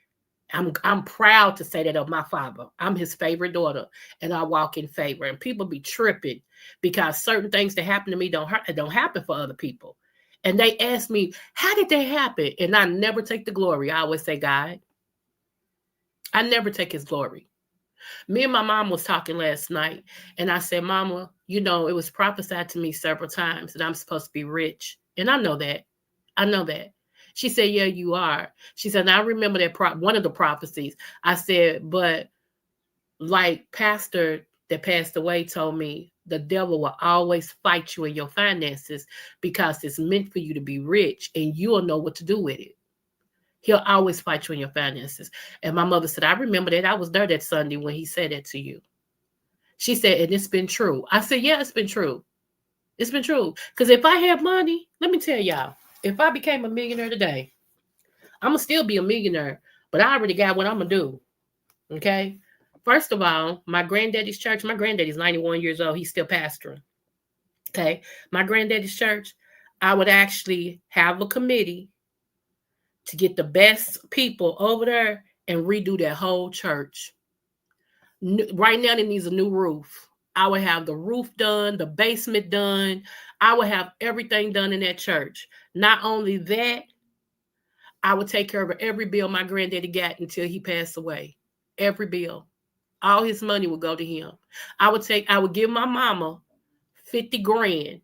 I'm proud to say that of my father. I'm his favorite daughter, and I walk in favor. And people be tripping because certain things that happen to me don't happen for other people. And they ask me, how did that happen? And I never take the glory. I always say, God. I never take his glory. Me and my mom was talking last night, and I said, Mama, you know, it was prophesied to me several times that I'm supposed to be rich. And I know that. I know that. She said, yeah, you are. She said, I remember that one of the prophecies. I said, but like pastor that passed away told me, the devil will always fight you in your finances because it's meant for you to be rich and you'll know what to do with it. He'll always fight you in your finances. And my mother said, I remember that. I was there that Sunday when he said that to you. She said, and it's been true. I said, yeah, it's been true. It's been true. Because if I have money, let me tell y'all, if I became a millionaire today, I'm going to still be a millionaire, but I already got what I'm going to do. Okay? First of all, my granddaddy's church, my granddaddy's 91 years old. He's still pastoring. Okay? My granddaddy's church, I would actually have a committee to get the best people over there and redo that whole church. Right now, it needs a new roof. I would have the roof done, the basement done. I would have everything done in that church. Not only that, I would take care of every bill my granddaddy got until he passed away. Every bill. All his money would go to him. I would give my mama 50 grand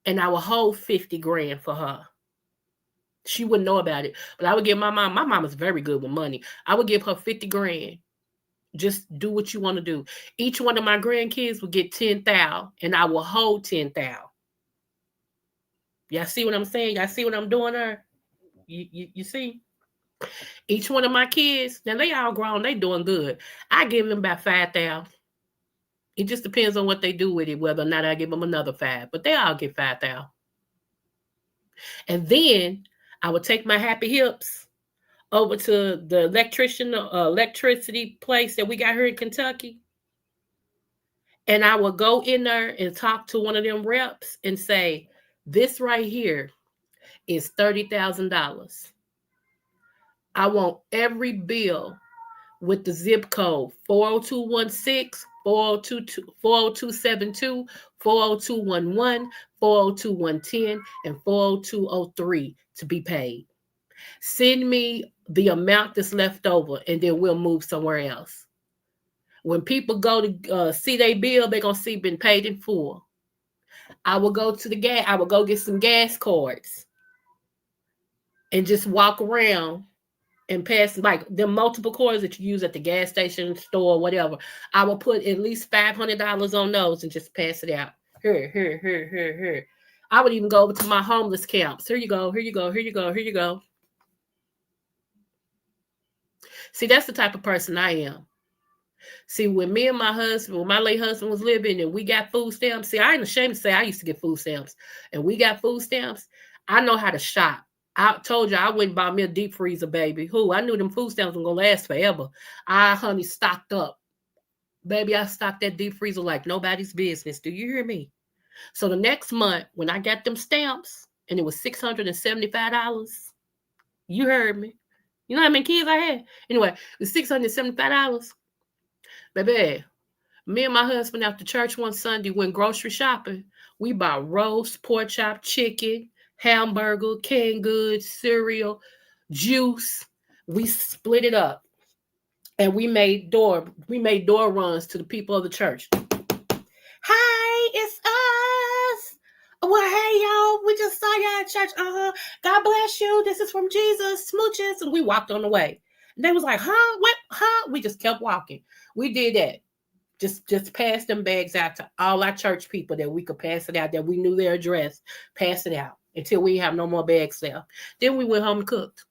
and I would hold 50 grand for her. She wouldn't know about it, but I would give my mama's very good with money. I would give her 50 grand. Just do what you want to do. Each one of my grandkids would get 10,000 and I will hold 10,000. Y'all see what I'm saying? Y'all see what I'm doing there? You see? Each one of my kids, now they all grown, they doing good. I give them about 5,000. It just depends on what they do with it, whether or not I give them another 5, but they all get 5,000. And then I would take my happy hips over to the electricity place that we got here in Kentucky. And I would go in there and talk to one of them reps and say, this right here is $30,000. I want every bill with the zip code 40216, 40272, 40211, 40210, and 40203 to be paid. Send me the amount that's left over, and then we'll move somewhere else. When people go to see their bill, they're going to see been paid in full. I will go to the gas. I will go get some gas cards and just walk around and pass like the multiple cards that you use at the gas station, store, whatever. I will put at least $500 on those and just pass it out. Here. I would even go over to my homeless camps. Here you go. See, that's the type of person I am. See, when me and my late husband was living and we got food stamps, see, I ain't ashamed to say I used to get food stamps. And we got food stamps, I know how to shop. I told you I went and bought me a deep freezer, baby. I knew them food stamps were going to last forever. I, honey, stocked up. Baby, I stocked that deep freezer like nobody's business. Do you hear me? So the next month, when I got them stamps, and it was $675, you heard me. You know how many kids I had? Anyway, it was $675. Baby, me and my husband after church one Sunday went grocery shopping. We bought roast, pork chop, chicken, hamburger, canned goods, cereal, juice. We split it up. And we made door runs to the people of the church. Hi, it's us. Well, hey, y'all, we just saw y'all at church. God bless you. This is from Jesus. Smooches. And we walked on the way. And they was like, huh? What? Huh? We just kept walking. We did that. Just pass them bags out to all our church people that we could pass it out, that we knew their address. Pass it out until we have no more bags left. Then we went home and cooked.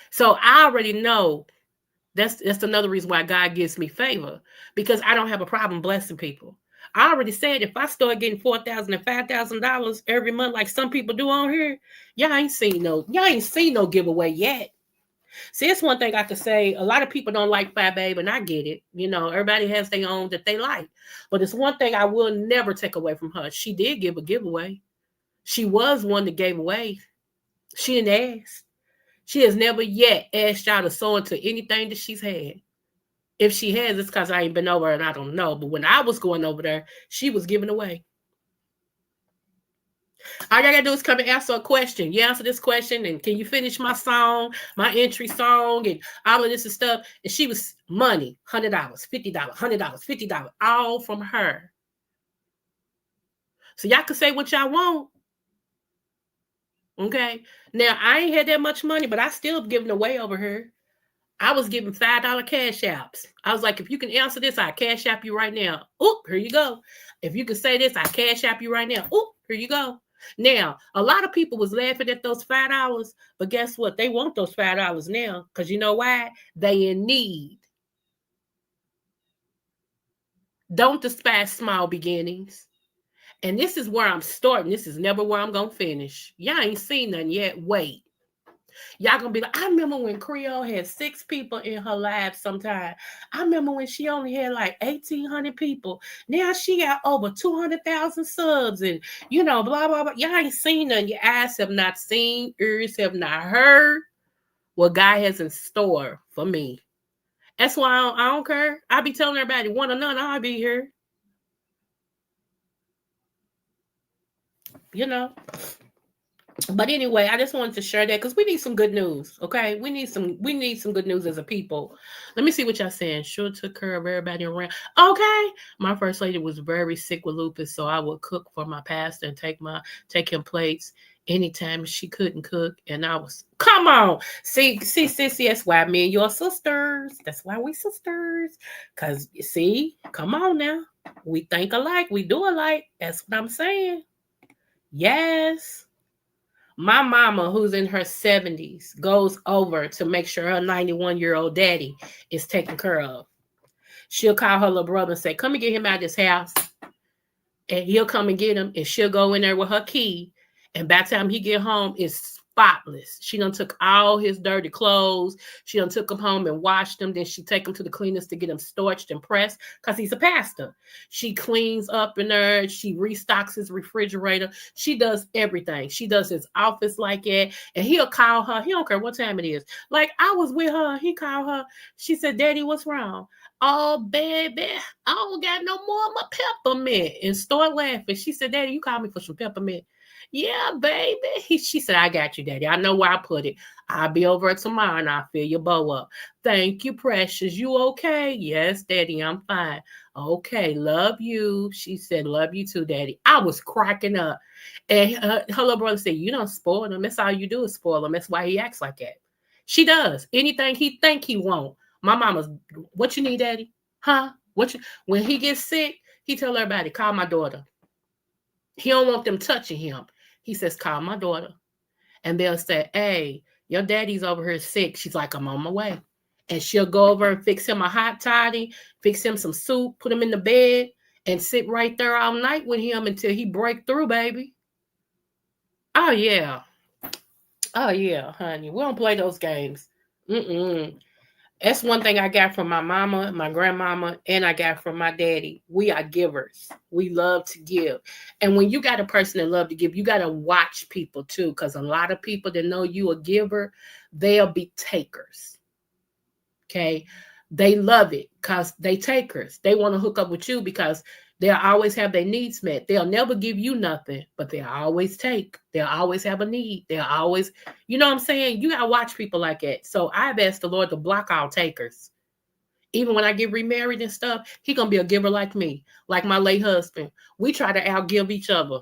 So I already know That's another reason why God gives me favor, because I don't have a problem blessing people. I already said if I start getting $4,000 and $5,000 every month, like some people do on here, y'all ain't seen no giveaway yet. See, it's one thing I could say. A lot of people don't like Fat Babe, and I get it. You know, everybody has their own that they like. But it's one thing I will never take away from her. She did give a giveaway. She was one that gave away. She didn't ask. She has never yet asked y'all to sew into anything that she's had. If she has, it's because I ain't been over and I don't know. But when I was going over there, she was giving away. All you gotta do is come and answer a question. You answer this question, and can you finish my song, my entry song, and all of this and stuff? And she was money, $100, $50, $100, $50, all from her. So y'all can say what y'all want. Okay. Now I ain't had that much money, but I still giving away over here. I was giving $5 cash apps. I was like, if you can answer this, I cash app you right now. Oop, here you go. If you can say this, I cash app you right now. Oop, here you go. Now, a lot of people was laughing at those $5, but guess what? They want those $5 now, because you know why? They in need. Don't despise small beginnings. And this is where I'm starting. This is never where I'm going to finish. Y'all ain't seen nothing yet. Wait. Y'all gonna be like, I remember when Creole had 6 people in her live sometime. I remember when she only had like 1,800 people. Now she got over 200,000 subs, and you know, blah, blah, blah. Y'all ain't seen nothing. Your eyes have not seen, ears have not heard what God has in store for me. That's why I don't care. I be telling everybody, one or none, I'll be here. You know. But anyway, I just wanted to share that because we need some good news. Okay, we need some good news as a people. Let me see what y'all saying. Sure took care of everybody around. Okay, my first lady was very sick with lupus, so I would cook for my pastor and take him plates anytime she couldn't cook. And I was, come on, see, sissy, that's why me and your sisters. That's why we sisters. Cause you see, come on now, we think alike, we do alike. That's what I'm saying. Yes. My mama, who's in her 70s, goes over to make sure her 91-year-old daddy is taken care of. She'll call her little brother and say, come and get him out of this house. And he'll come and get him, and she'll go in there with her key. And by the time he get home, it's spotless. She done took all his dirty clothes. She done took him home and washed them. Then she take him to the cleaners to get him starched and pressed because he's a pastor. She cleans up in there. She restocks his refrigerator. She does everything. She does his office like that. And he'll call her. He don't care what time it is. Like, I was with her. He called her. She said, Daddy, what's wrong? Oh, baby, I don't got no more of my peppermint. And start laughing. She said, Daddy, you called me for some peppermint. Yeah, baby. She said, I got you, Daddy. I know where I put it. I'll be over tomorrow and I'll fill your bow up. Thank you, precious. You okay? Yes, Daddy, I'm fine. Okay, love you. She said, love you too, Daddy. I was cracking up. And her little brother said, you don't spoil him. That's all you do is spoil him. That's why he acts like that. She does. Anything he think he won't. My mama's, what you need, Daddy? Huh? When he gets sick, he tell everybody, call my daughter. He don't want them touching him. He says, call my daughter. And they'll say, hey, your daddy's over here sick. She's like, I'm on my way. And she'll go over and fix him a hot toddy, fix him some soup, put him in the bed, and sit right there all night with him until he break through, baby. Oh, yeah. Oh, yeah, honey. We don't play those games. That's one thing I got from my mama, my grandmama, and I got from my daddy. We are givers. We love to give. And when you got a person that love to give, you got to watch people too, because a lot of people that know you a giver, they'll be takers. Okay? They love it because they takers. They want to hook up with you because they'll always have their needs met. They'll never give you nothing, but they'll always take. They'll always have a need. They'll always, you know what I'm saying? You got to watch people like that. So I've asked the Lord to block all takers. Even when I get remarried and stuff, he going to be a giver like me, like my late husband. We try to outgive each other.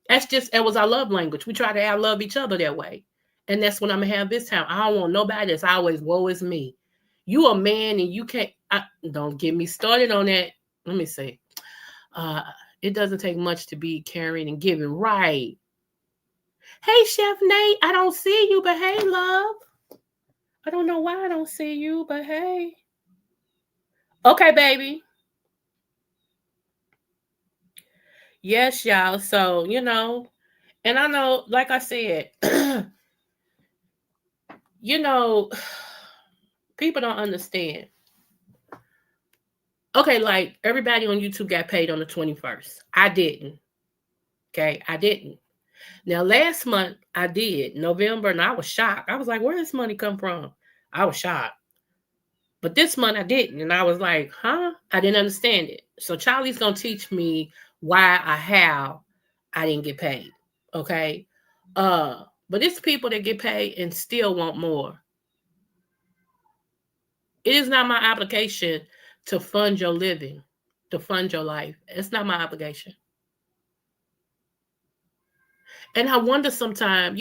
That was our love language. We try to outlove each other that way. And that's what I'm going to have this time. I don't want nobody that's always, woe is me. You a man and you can't, don't get me started on that. Let me see. It doesn't take much to be caring and giving. Right. Hey, Chef Nate, I don't see you, but hey, love. I don't know why I don't see you, but hey. Okay, baby. Yes, y'all. So, and I know, like I said, you know, people don't understand. Okay, like everybody on YouTube got paid on the 21st. I didn't. Okay, I didn't. Now, last month I did, November, and I was shocked. I was like, where does money come from? I was shocked. But this month I didn't. And I was like, huh? I didn't understand it. So Charlie's going to teach me why or how I didn't get paid. Okay. But it's people that get paid and still want more. It is not my obligation to fund your living, to fund your life. It's not my obligation. And I wonder sometimes,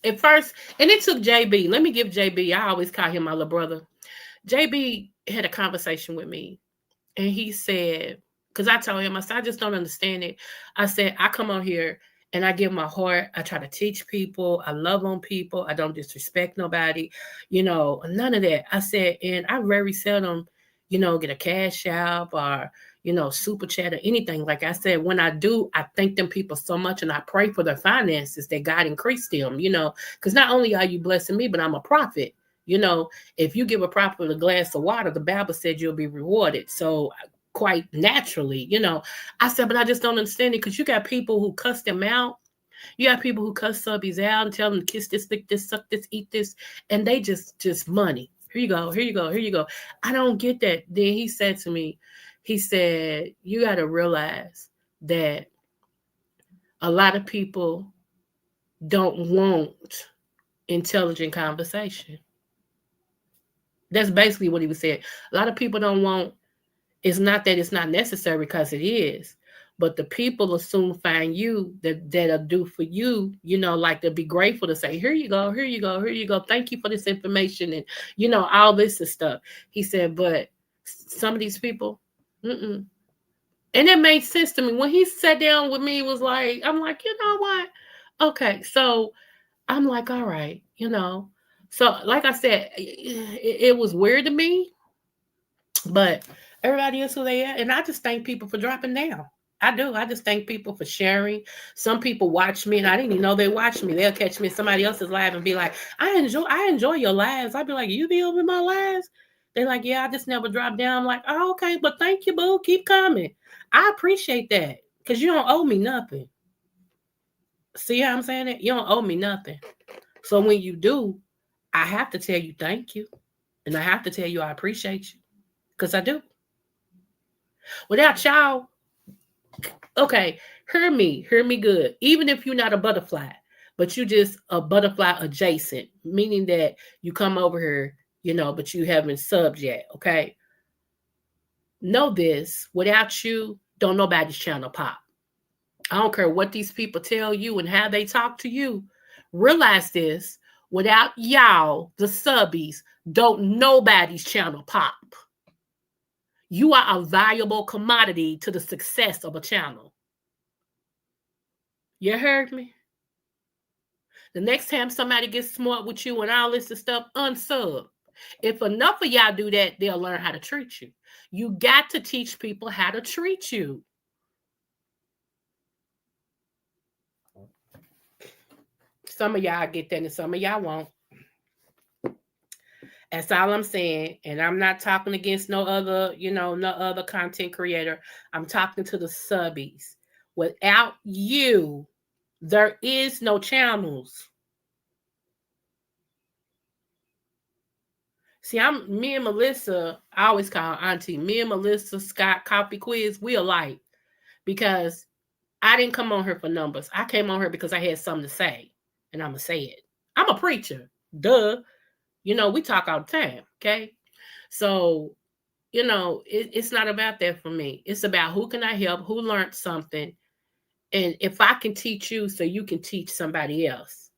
at first, and it took JB. Let me give JB, I always call him my little brother. JB had a conversation with me, and he said, because I told him, I said, I just don't understand it. I said, I come on here and I give my heart. I try to teach people. I love on people. I don't disrespect nobody, none of that. I said, and I very seldom, get a cash app or, super chat or anything. Like I said, when I do, I thank them people so much and I pray for their finances that God increase them, because not only are you blessing me, but I'm a prophet. If you give a prophet a glass of water, the Bible said you'll be rewarded. So quite naturally, I said, but I just don't understand it because you got people who cuss them out. You got people who cuss subbies out and tell them to kiss this, lick this, suck this, eat this, and they just money. Here you go, here you go, here you go. I don't get that. Then he said to me, he said, you got to realize that a lot of people don't want intelligent conversation. That's basically what he was saying. A lot of people don't want, it's not that it's not necessary because it is, but the people will soon find you that'll do for you, like they'll be grateful to say, here you go, here you go, here you go. Thank you for this information and, all this and stuff. He said, but some of these people, mm-mm. And it made sense to me. When he sat down with me, was like, I'm like, you know what? Okay, so I'm like, all right, So, like I said, it was weird to me, but everybody is who they are. And I just thank people for dropping down. I do. I just thank people for sharing. Some people watch me and I didn't even know they watch me. They'll catch me in somebody else's live and be like, I enjoy your lives. I'd be like, you be over my lives? They're like, yeah, I just never drop down. I'm like, oh, okay, but thank you, boo. Keep coming. I appreciate that because you don't owe me nothing. See how I'm saying it? You don't owe me nothing. So when you do, I have to tell you thank you. And I have to tell you I appreciate you. Because I do. Without y'all, okay, hear me good. Even if you're not a butterfly, but you just a butterfly adjacent, meaning that you come over here, but you haven't subbed yet, okay? Know this, without you, don't nobody's channel pop. I don't care what these people tell you and how they talk to you. Realize this, without y'all, the subbies, don't nobody's channel pop. You are a valuable commodity to the success of a channel. You heard me? The next time somebody gets smart with you and all this stuff, unsub. If enough of y'all do that, they'll learn how to treat you. You got to teach people how to treat you. Some of y'all get that and some of y'all won't. That's all I'm saying. And I'm not talking against no other content creator. I'm talking to the subbies. Without you, there is no channels. See, me and Melissa, I always call Auntie. Me and Melissa Scott Coffee Quiz, we alike. Because I didn't come on here for numbers. I came on here because I had something to say. And I'm going to say it. I'm a preacher. Duh. We talk all the time. Okay? So, it's not about that for me. It's about who can I help, who learned something. And if I can teach you so you can teach somebody else.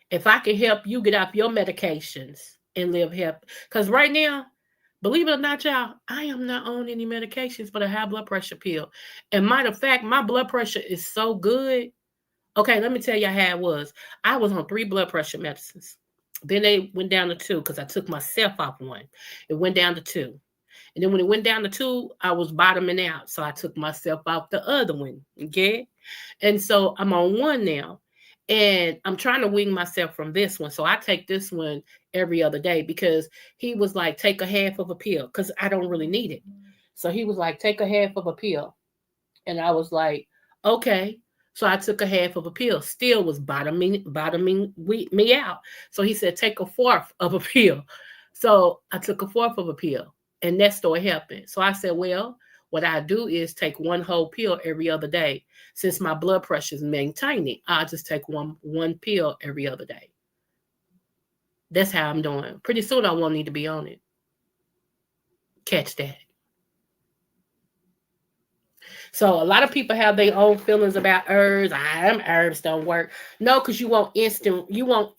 If I can help you get off your medications and live healthy. Because right now, believe it or not, y'all, I am not on any medications but a high blood pressure pill. And matter of fact, my blood pressure is so good. Okay, let me tell you how it was. I was on 3 blood pressure medicines. Then they went down to 2 because I took myself off one. It went down to 2. And then when it went down to 2, I was bottoming out. So I took myself off the other one. Okay. And so I'm on 1 now. And I'm trying to wean myself from this one. So I take this one every other day because he was like, take a half of a pill because I don't really need it. So he was like, take a half of a pill. And I was like, okay. So I took a half of a pill. Still was bottoming me out. So he said, take a fourth of a pill. So I took a fourth of a pill, and that started helping. So I said, well, what I do is take 1 whole pill every other day. Since my blood pressure is maintaining, I just take one pill every other day. That's how I'm doing. Pretty soon I won't need to be on it. Catch that. So a lot of people have their own feelings about herbs. Them herbs don't work. No, because you want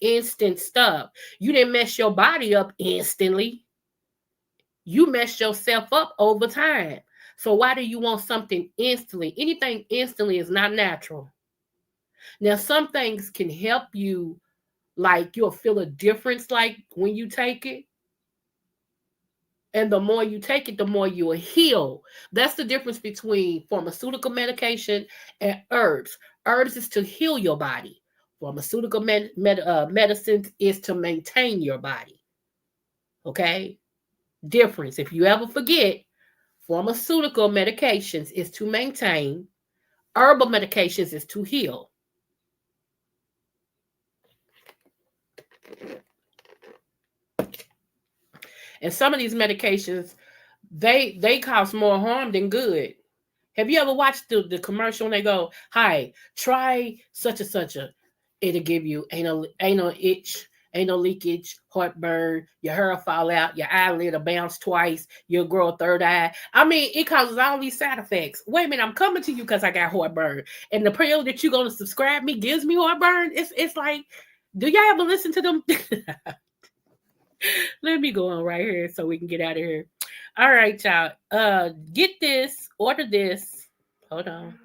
instant stuff. You didn't mess your body up instantly. You messed yourself up over time. So why do you want something instantly? Anything instantly is not natural. Now, some things can help you, like you'll feel a difference like when you take it. And the more you take it, the more you will heal. That's the difference between pharmaceutical medication and herbs. Herbs is to heal your body. Pharmaceutical medicine is to maintain your body. Okay? Difference. If you ever forget, pharmaceutical medications is to maintain. Herbal medications is to heal. And some of these medications, they cause more harm than good. Have you ever watched the commercial and they go, hi, try such and such a, it'll give you anal itch, anal leakage, heartburn, your hair will fall out, your eyelid will bounce twice, you'll grow a third eye. I mean, it causes all these side effects. Wait a minute, I'm coming to you because I got heartburn. And the pill that you're going to subscribe me gives me heartburn. It's like, do y'all ever listen to them? Let me go on right here so we can get out of here. All right, y'all. Get this, order this. Hold on.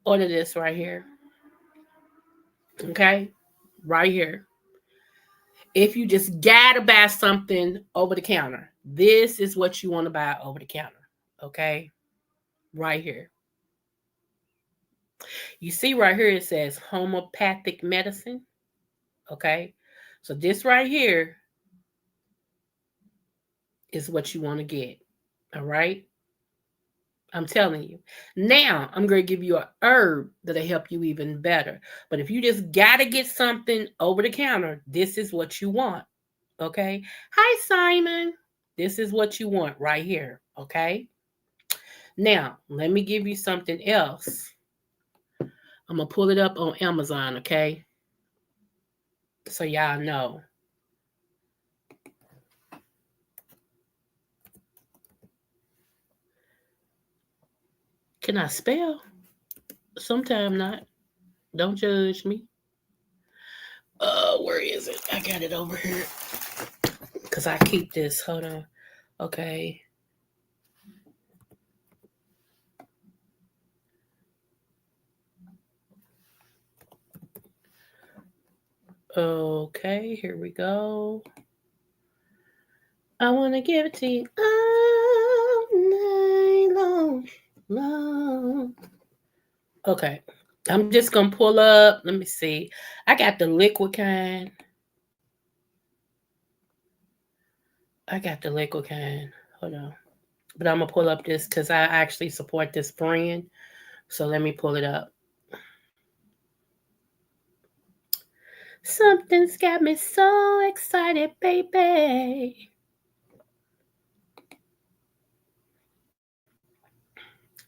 Order this right here. Okay? Right here. If you just gotta buy something over the counter, this is what you want to buy over the counter. Okay? Right here. You see right here it says homeopathic medicine. Okay? So this right here is what you want to get. All right? I'm telling you. Now, I'm going to give you a herb that'll help you even better. But if you just got to get something over the counter, this is what you want. Okay? Hi, Simon. This is what you want right here. Okay? Now, let me give you something else. I'm going to pull it up on Amazon, okay? So y'all know. Can I spell? Sometime not. Don't judge me. Where is it? I got it over here. Because I keep this. Hold on. Okay. Okay, here we go. I want to give it to you all night long. Okay. I'm just going to pull up. Let me see. I got the liquid kind. Hold on. But I'm going to pull up this because I actually support this brand. So let me pull it up. Something's got me so excited, baby.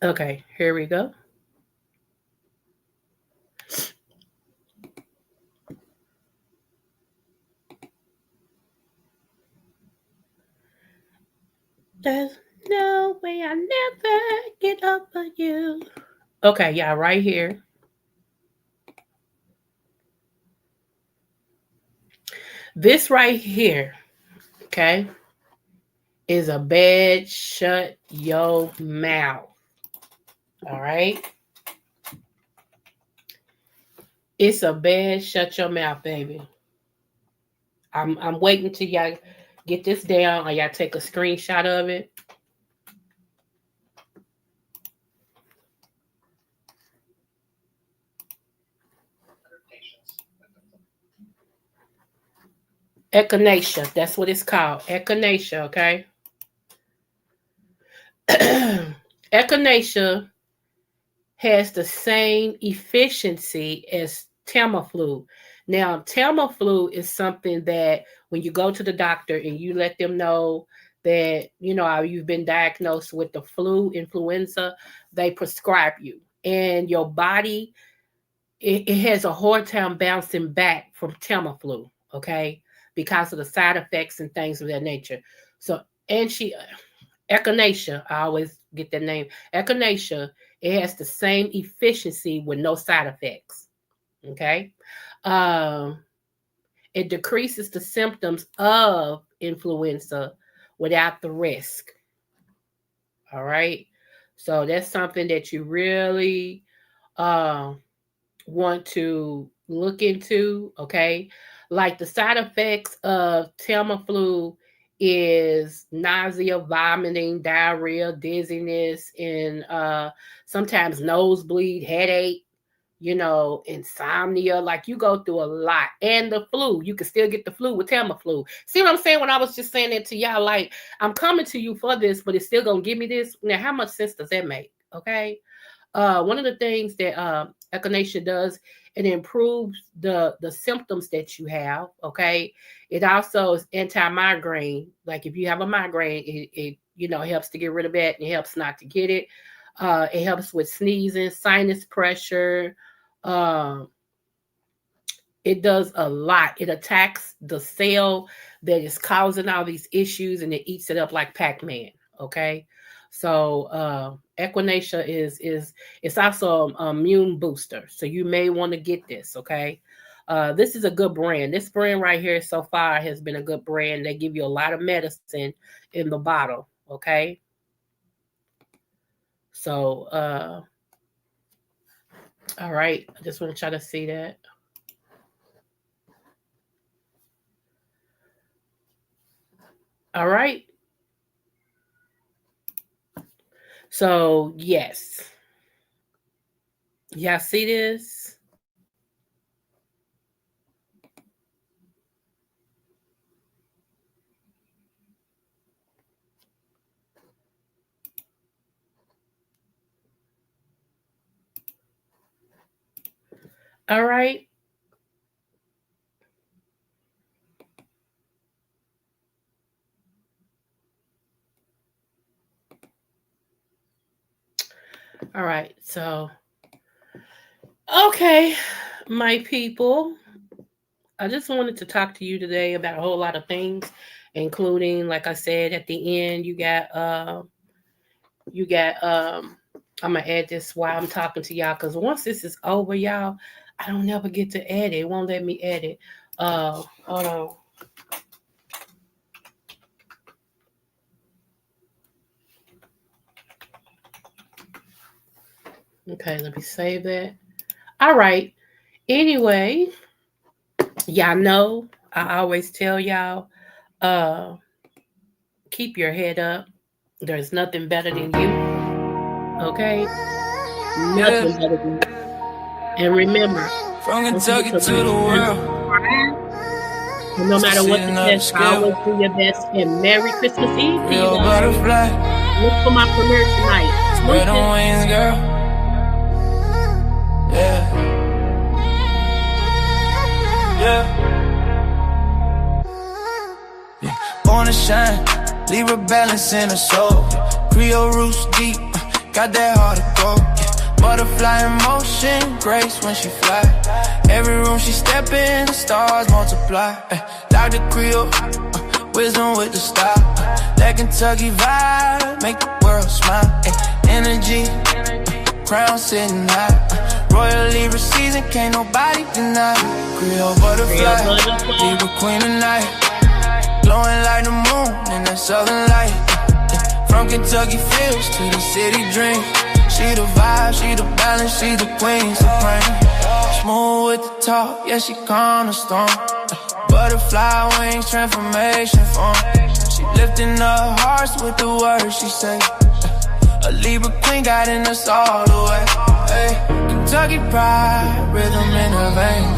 Okay, here we go. There's no way I never get over you. Okay, yeah, right here. This right here, okay, is a bed shut your mouth. All right. It's a bad shut your mouth, baby. I'm waiting till y'all get this down or y'all take a screenshot of it. Echinacea, that's what it's called. Echinacea, okay? Echinacea has the same efficiency as Tamiflu. Now, Tamiflu is something that when you go to the doctor and you let them know that, you know, you've been diagnosed with the flu, influenza, they prescribe you. And your body, it has a hard time bouncing back from Tamiflu, okay? Because of the side effects and things of that nature. So, Echinacea, I always get that name. Echinacea, it has the same efficiency with no side effects. Okay. It decreases the symptoms of influenza without the risk. All right. So that's something that you really want to look into. Okay. Like the side effects of Tamiflu is nausea, vomiting, diarrhea, dizziness, and sometimes nosebleed, headache, you know, insomnia. Like you go through a lot. And the flu, you can still get the flu with Tamiflu. See what I'm saying when I was just saying that to y'all? Like, I'm coming to you for this, but it's still going to give me this. Now, how much sense does that make? Okay. One of the things that Echinacea does, it improves the symptoms that you have. Okay. It also is anti-migraine. Like if you have a migraine, it you know, helps to get rid of that and it helps not to get it. It helps with sneezing, sinus pressure. It does a lot. It attacks the cell that is causing all these issues and it eats it up like Pac-Man. Okay. So Echinacea is it's also an immune booster. So you may want to get this, okay? This is a good brand. This brand right here so far has been a good brand. They give you a lot of medicine in the bottle, okay? So, all right. I just want to try to see that. All right. So, yes. Y'all see this? All right. All right. So, okay, my people, I just wanted to talk to you today about a whole lot of things, including, like I said, at the end, you got, I'm going to add this while I'm talking to y'all, because once this is over, y'all, I don't never get to edit. It won't let me edit. Hold on. Okay, let me save that. All right. Anyway, y'all know I always tell y'all, keep your head up. There's nothing better than you. Okay? Nothing better than you. And remember, from Kentucky to the world. And no matter what the test, always do your best. And Merry Christmas Eve to you guys. Look for my premiere tonight. Spread them wings, girl. Yeah. Born to shine, leave a balance in her soul. Creole roots deep, got that heart of gold. Butterfly in motion, grace when she fly. Every room she step in, the stars multiply. Dr.Creole, wisdom with the style. That Kentucky vibe, make the world smile. Energy, crown sitting high. Royally season, can't nobody deny. Creole butterfly, Libra queen of night. Glowing like the moon in that southern light. From Kentucky fields to the city dream. She the vibe, she the balance, she the queen supreme. Smooth with the talk, yeah, she calm the storm. Butterfly wings, transformation form. She lifting up hearts with the words she say. A Libra queen guiding us all the way. Hey, Kentucky pride, rhythm in her veins.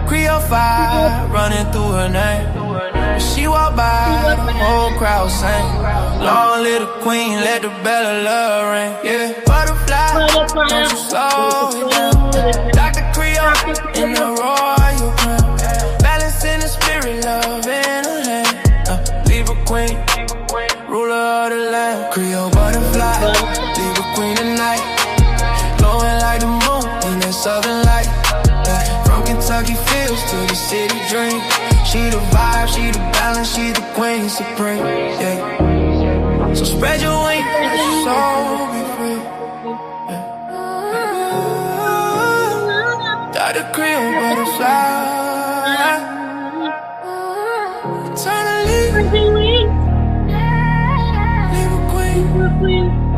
Creole fire running through her name. When she walk by, the whole crowd sing. Long little queen, let the bell of love ring. Yeah, butterfly, don't you slow it down. Dr.Creole in the royal crown. Balance in the spirit, love in her hand. Libra queen, ruler of the land. Creole butterfly, Libra queen tonight. Glowing like the moon in that southern light. From Kentucky fields to the city dream. She the vibe, she the balance, she the queen supreme. Yeah. So spread your wings, let your soul be free. Yeah. Dr.Creole butterfly. Eternally. Leave a queen.